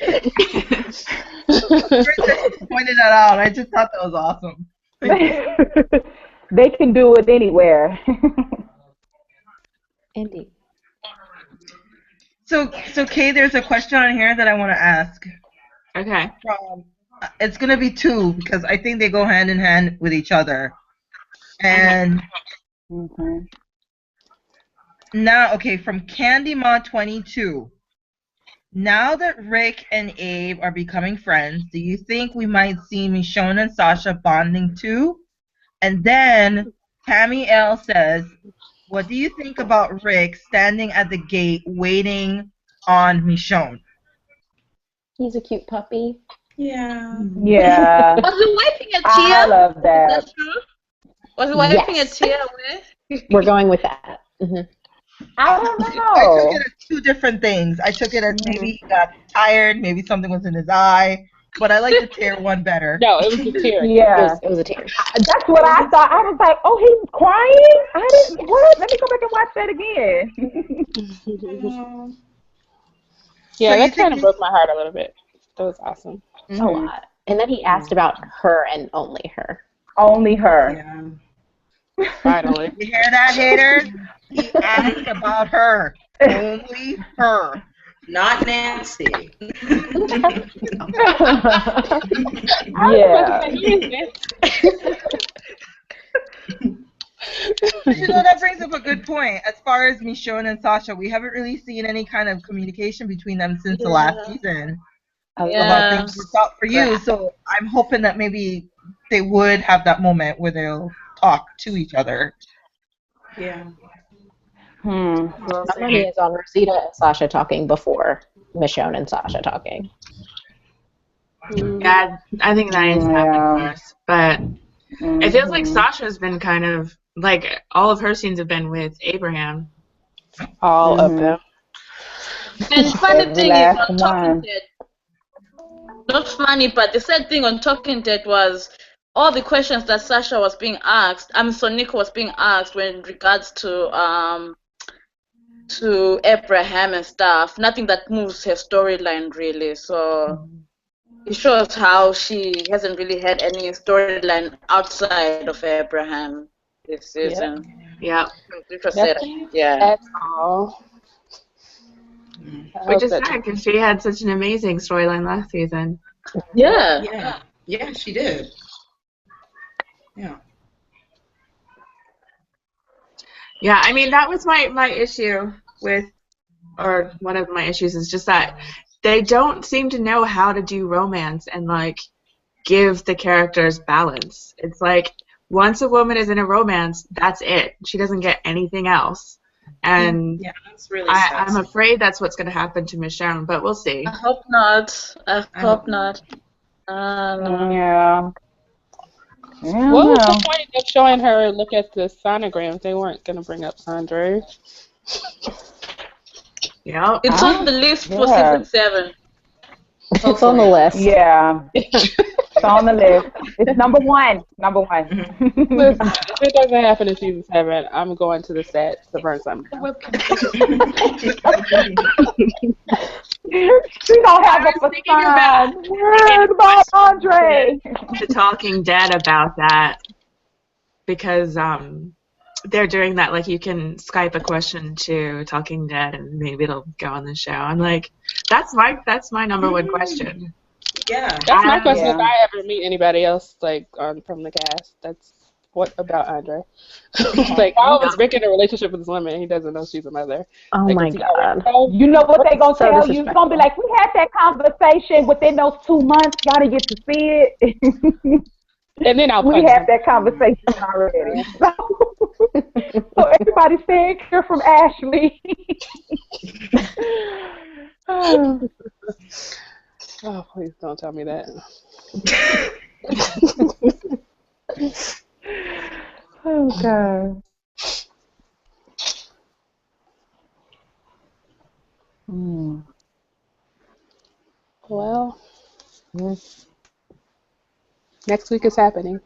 Pointed that out. I just thought that was awesome. They can do it anywhere. Indeed. So Kay, there's a question on here that I want to ask. Okay. It's gonna be two because I think they go hand in hand with each other. And now, from CandyMod22. Now that Rick and Abe are becoming friends, do you think we might see Michonne and Sasha bonding too? And then Tammy L says, what do you think about Rick standing at the gate waiting on Michonne? He's a cute puppy. Yeah. Yeah. Was he wiping a I tear? love Is that. that true? Was he wiping Yes. a tear away? We're going with that. Mm-hmm. I don't I know. took it as two different things. I took it as maybe he got tired, maybe something was in his eye, but I like the tear one better. No, it was a tear. Yeah. It was a tear. That's what I thought. I was like, oh, he's crying? I didn't, what? Let me go back and watch that again. Yeah, So you that kind of think- broke my heart a little bit. That was awesome. A lot. And then he asked about her and only her. Only her. Yeah. Finally. You hear that, haters? He asked about her. Only her. Not Nancy. Yeah. That brings up a good point. As far as Michonne and Sasha, we haven't really seen any kind of communication between them since the last season about things worked out for you. So I'm hoping that maybe they would have that moment where they'll talk to each other. Yeah. My money is on Rosita and Sasha talking before Michonne and Sasha talking. Yeah, I think that needs to happen first. But it feels like Sasha's been kind of, like, all of her scenes have been with Abraham. All of them. And funny thing is, on Talking one. Dead, not funny, but the sad thing on Talking Dead was all the questions that Sasha was being asked, Sonico was being asked in regards to Abraham and stuff, nothing that moves her storyline really. So it shows how she hasn't really had any storyline outside of Abraham this season. Yeah. Which was sad. Yeah. That's all. Which is sad because she had such an amazing storyline last season. Yeah. Yeah. Yeah, she did. Yeah. Yeah, I mean, that was my issue with, or one of my issues is just that they don't seem to know how to do romance and, like, give the characters balance. It's like, once a woman is in a romance, that's it. She doesn't get anything else. And yeah, that's really sad. I'm afraid that's what's going to happen to Michonne, but we'll see. I hope not. I hope not. Yeah. What was the point of showing her look at the sonograms? They weren't going to bring up Sandra. Yeah. It's on the list for season 7. It's on the list. Yeah. It's on the list. It's number one. Number one. Listen, if it doesn't happen in season 7, I'm going to the set to burn something down. She don't have a facade. Word about Andre. To Talking Dead about that because they're doing that. Like you can Skype a question to Talking Dead and maybe it'll go on the show. I'm like, that's my number one question. Yeah. That's my question if I ever meet anybody else like from the cast. That's what about Andre? Like, how is Rick in a relationship with this woman and he doesn't know she's a mother? Oh like, my God. You know what they gonna So tell you? It's gonna be like, we had that conversation within those 2 months. Y'all didn't get to see it. And then we had that conversation already. So everybody stay clear from Ashley. Oh, please don't tell me that. Oh God. Well, next week is happening.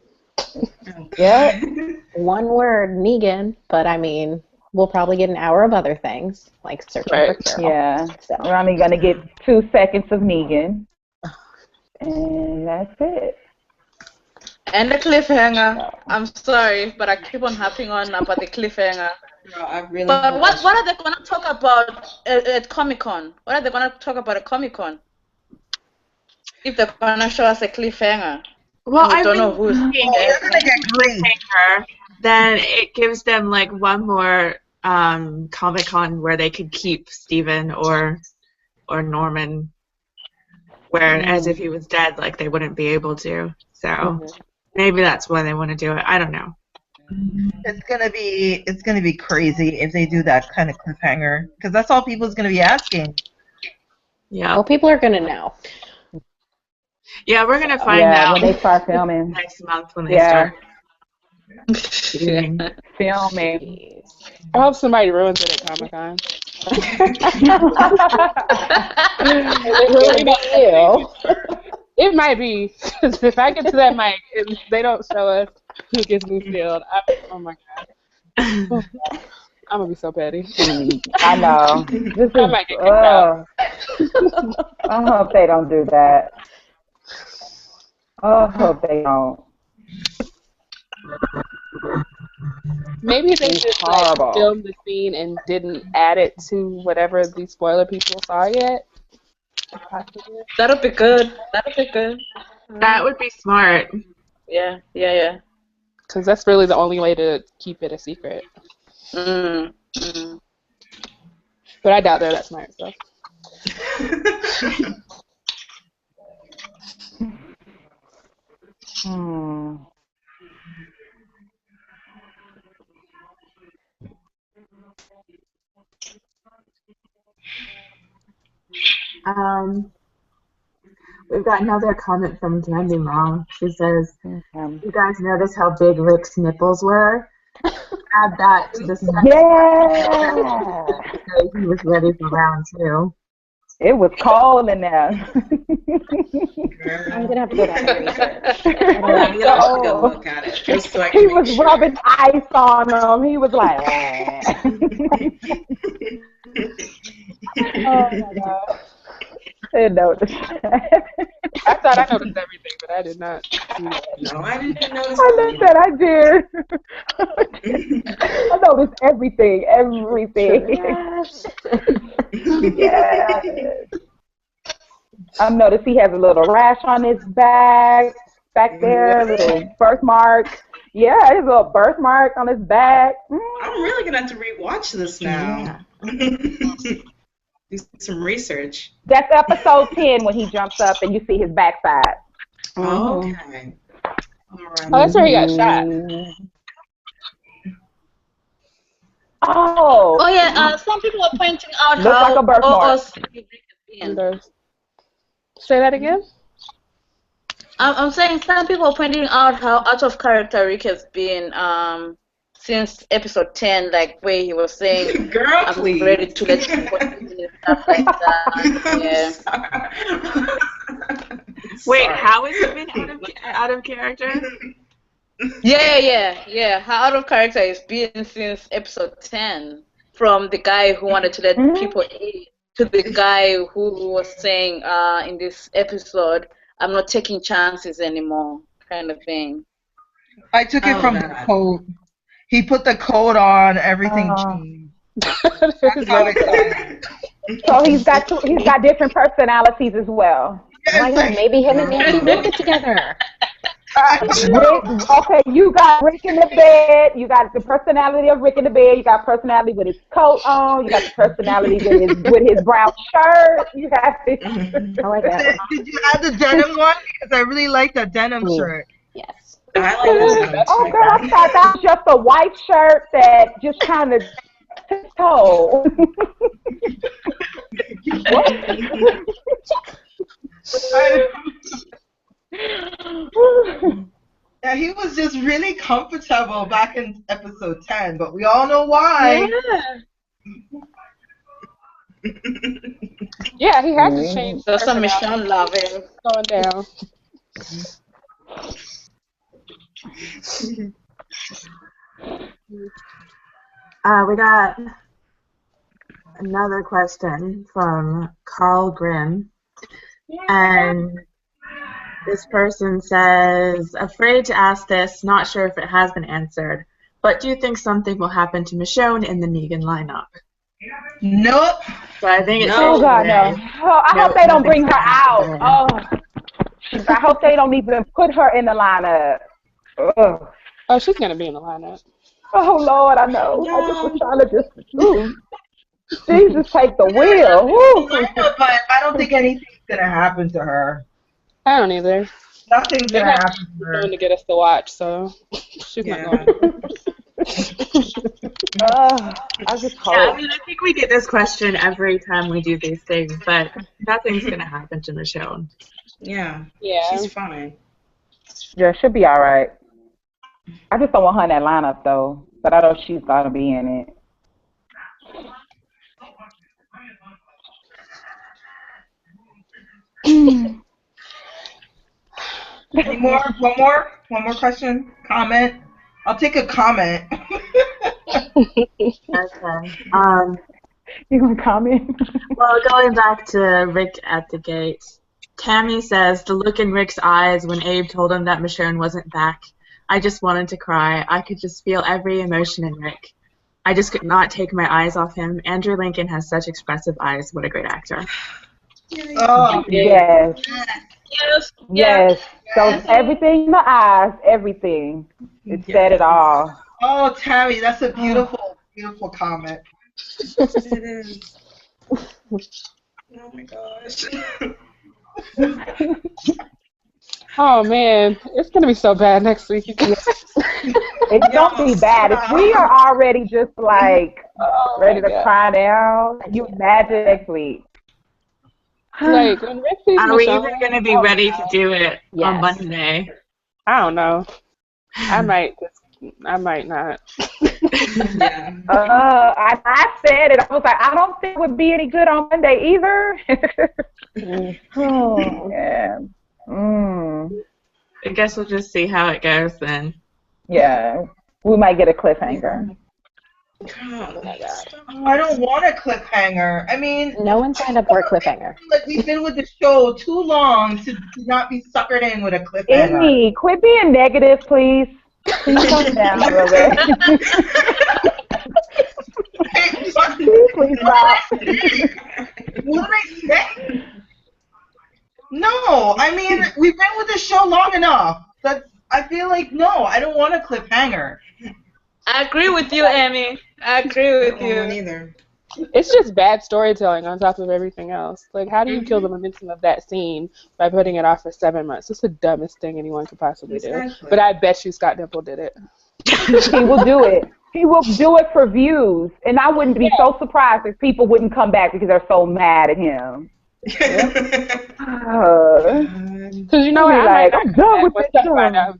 Yep. One word, Negan, but I mean, we'll probably get an hour of other things, like searching for Carol. Yeah. So. We're only gonna get 2 seconds of Negan. And that's it. And the cliffhanger. I'm sorry, but I keep on harping on about the cliffhanger. No, I really. But what are they gonna talk about at ComicCon? What are they gonna talk about at ComicCon? If they're gonna show us a cliffhanger. Well, I don't know who's cliffhanger. Then it gives them like one more Comic-Con where they could keep Steven or Norman, where as if he was dead, like they wouldn't be able to. So maybe that's why they want to do it. I don't know. It's gonna be crazy if they do that kind of cliffhanger because that's all people's gonna be asking. Yeah. Well, people are gonna know. Yeah, we're gonna find out when they start filming next month when they start filming. I hope somebody ruins it at Comic-Con. It might be. If I get to that mic and they don't show us who gets Lucille, oh my God. I'm going to be so petty. I know. I might get kicked out. I hope they don't do that. I hope they don't. Maybe they just like, filmed the scene and didn't add it to whatever these spoiler people saw yet. Possibly. That'll be good. That'll be good. That would be smart. Yeah. Because that's really the only way to keep it a secret. But I doubt they're that smart, so. We've got another comment from Candy Mom. She says, "You guys notice how big Rick's nipples were? Add that to the second. Yeah. He was ready for round 2. It was cold in there. I'm gonna have to go back and research. I'm gonna have to go look at it just so I can He make was sure. rubbing ice on him. He was like, oh my God. I didn't notice that. I thought I noticed everything, but I did not see that. No, I didn't notice. I looked at I did. I noticed everything. Yes. Yes. I noticed he has a little rash on his back there, a little birthmark. Yeah, his little birthmark on his back. I'm really gonna have to rewatch this now. Do some research. That's episode 10 when he jumps up and you see his backside. Oh, okay. All right. Oh, that's where he got shot. Oh yeah. Some people are pointing out looks like a birthmark. Say that again. I'm saying some people are pointing out how out of character Rick has been since episode 10, like where he was saying, "Girl, I'm please. ready to let you watch me," and stuff like that. Yeah. Wait, how has he been out of character? Yeah. How out of character he's been since episode 10. From the guy who wanted to let people eat to the guy who was saying in this episode, I'm not taking chances anymore, kind of thing. I took it from the coat. He put the coat on, everything changed. So he's got different personalities as well. Oh my God, maybe him and Nancy will get together. Okay, you got Rick in the bed. You got the personality of Rick in the bed. You got personality with his coat on. You got the personality with his brown shirt. You got it. I like that. Did you add the denim one? Because I really like the denim shirt. Yes. I like this. Oh, girl, I thought that was just a white shirt that just kind of toe. Yeah, he was just really comfortable back in episode 10, but we all know why. Yeah, he has to change. There's some Michonne loving. Going down. We got another question from Carl Grimm. And this person says, afraid to ask this, not sure if it has been answered, but do you think something will happen to Michonne in the Negan lineup? Nope. So I think it's Oh, God, no. Oh, I hope they don't bring her out. Oh, I hope they don't even put her in the lineup. Ugh. Oh, she's going to be in the lineup. Oh, Lord, I know. I just was trying to Jesus, take the wheel. Woo. But I don't think anything's going to happen to her. I don't either. Nothing's going to happen to her. Going to get us to watch, so she's not going. I just hope. Yeah, I mean, I think we get this question every time we do these things, but nothing's going to happen to Michonne. Yeah. She's fine. Yeah, she'll be all right. I just don't want her in that lineup, though. But I know she's got to be in it. Any more? One more question? Comment? I'll take a comment. Okay. You want to comment? Well, going back to Rick at the gate, Tammy says, the look in Rick's eyes when Abe told him that Michonne wasn't back. I just wanted to cry. I could just feel every emotion in Rick. I just could not take my eyes off him. Andrew Lincoln has such expressive eyes. What a great actor. Oh, yes. So everything in the eyes, everything. It said it all. Oh, Tammy, that's a beautiful, beautiful comment. It is. Oh my gosh. Oh, man. It's going to be so bad next week. It's going to be bad. If we are already just like ready to cry now, you imagine next week. Like, when Rick sees Are we Michonne, even going to be ready to do it on Monday? I don't know. I might not. Yeah. I said it. I was like, I don't think it would be any good on Monday either. Oh, yeah. I guess we'll just see how it goes then. Yeah. We might get a cliffhanger. Oh, I don't want a cliffhanger. I mean, No one signed up for a cliffhanger. like we've been with the show too long to not be suckered in with a cliffhanger. Amy, quit being negative, please. Please calm down a little bit. Please stop. What did I say? No, I mean, we've been with the show long enough. I feel like, no, I don't want a cliffhanger. I agree with you, Amy. I agree with you. Neither. It's just bad storytelling on top of everything else. Like, how do you kill the momentum of that scene by putting it off for 7 months? It's the dumbest thing anyone could possibly do. But I bet you Scott Dimple did it. He will do it. He will do it for views. And I wouldn't be so surprised if people wouldn't come back because they're so mad at him. Because you know what? I'm done with this show.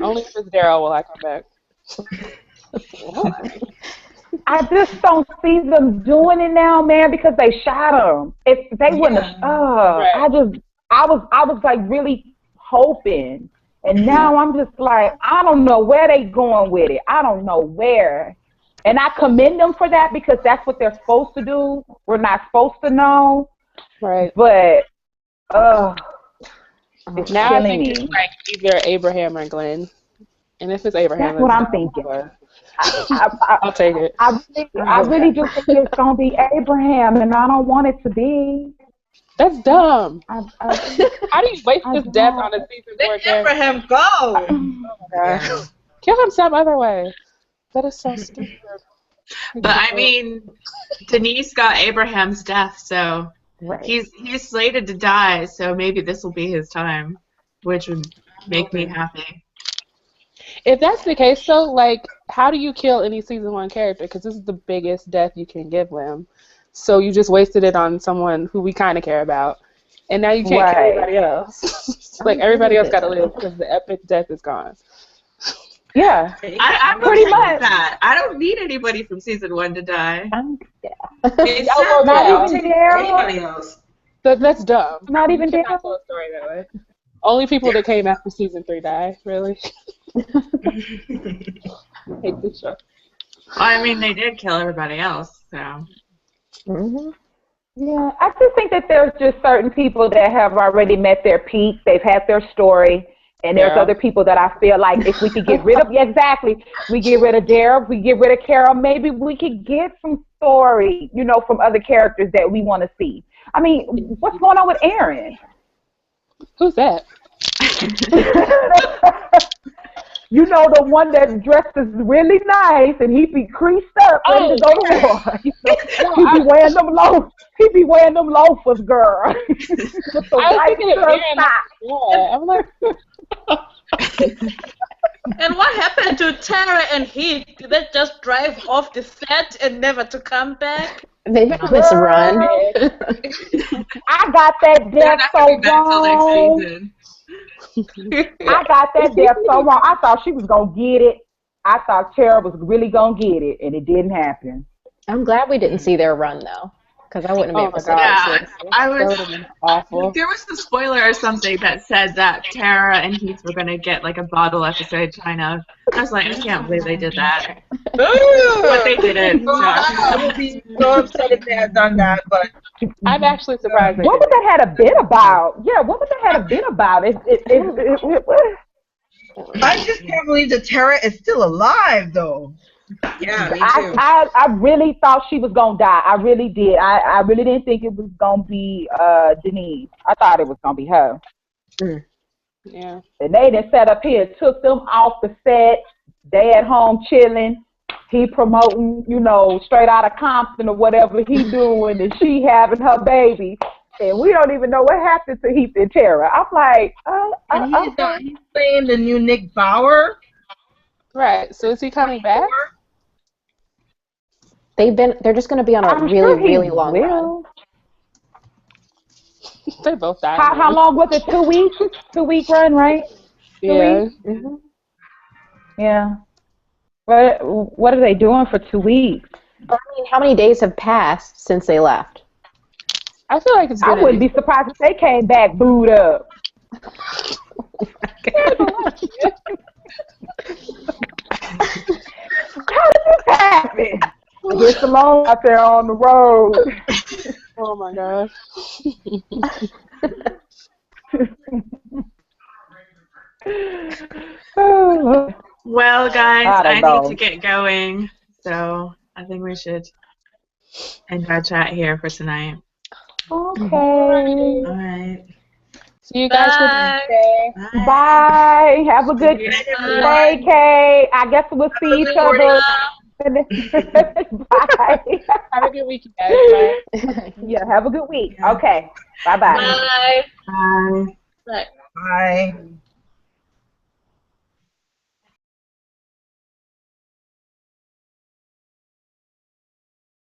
Only if it's Daryl will I come back. I just don't see them doing it now, man, because they shot him. If they wouldn't have, Right. I was like really hoping, and now I'm just like, I don't know where they going with it. I don't know where, and I commend them for that because that's what they're supposed to do. We're not supposed to know, Right. but it's Now I killing think it's me. like either Abraham or Glenn. And if it's Abraham, That's what I'm it's thinking. I'll take it. I really do think it's gonna be Abraham, and I don't want it to be. That's dumb. I How do you waste this death on a season 4 Let character? Abraham go. Oh my God. Kill him some other way. That is so stupid. But I mean, Denise got Abraham's death, so right. he's slated to die. So maybe this will be his time, which would make me happy. If that's the case, though, like, how do you kill any season 1 character? Because this is the biggest death you can give them. So you just wasted it on someone who we kind of care about, and now you can't kill anybody else. Like everybody else got to live because the epic death is gone. Yeah, I'm pretty okay with much. that. I don't need anybody from season 1 to die. Exactly. Not even Daryl. Anybody else. That's dumb. Not even You cannot Daryl. tell a story that way. Only people that came after season 3 die. Really? Hate this show. I mean, they did kill everybody else, so. Yeah, I just think that there's just certain people that have already met their peak. They've had their story. And there's other people that I feel like if we could get rid of, we get rid of Daryl, we get rid of Carol, maybe we could get some story, from other characters that we want to see. I mean, what's going on with Aaron? Who's that? The one that's dressed is really nice and he be creased up ready to go to war. He be wearing them loafers. He be wearing them loafers, girl. With the white socks. I'm like. And what happened to Tara and Heath? Did they just drive off the set and never to come back? They made this run. I got that death so wrong. I got that death so wrong. I thought she was going to get it. I thought Tara was really going to get it, and it didn't happen. I'm glad we didn't see their run, though, because I wouldn't be able to say Yeah, that. Awful. There was a spoiler or something that said that Tara and Heath were going to get like a bottle episode China. I was like, I can't believe they did that. But they didn't. So. I would be so upset if they had done that, but I'm actually surprised. What would that had a bit about? Yeah, what would that had a bit about? I just can't believe that Tara is still alive, though. Yeah, me too. I really thought she was gonna die. I really did. I really didn't think it was gonna be Denise. I thought it was gonna be her. Yeah. And they done sat up here, took them off the set. They at home chilling. He promoting, straight out of Compton or whatever he doing, and she having her baby. And we don't even know what happened to Heath and Tara. I'm like, and he's playing the new Nick Bauer. Right. So is he coming back? They're just going to be on a really long run. They both died. How long was it? 2 weeks? 2-week run, right? Yeah. Yeah. What are they doing for 2 weeks? I mean, how many days have passed since they left? I feel like it's. I wouldn't be surprised if they came back booed up. How did this happen? Get Simone out there on the road. Oh my gosh. Well, guys, I know. need to get going, so I think we should end our chat here for tonight. Okay. All right. See you guys Wednesday. Bye. Have a good day, Kay. I guess we'll see each other. Bye. Have a good week, you guys. Bye. Yeah, have a good week. Okay. Bye-bye. Bye. Bye. Bye. Bye.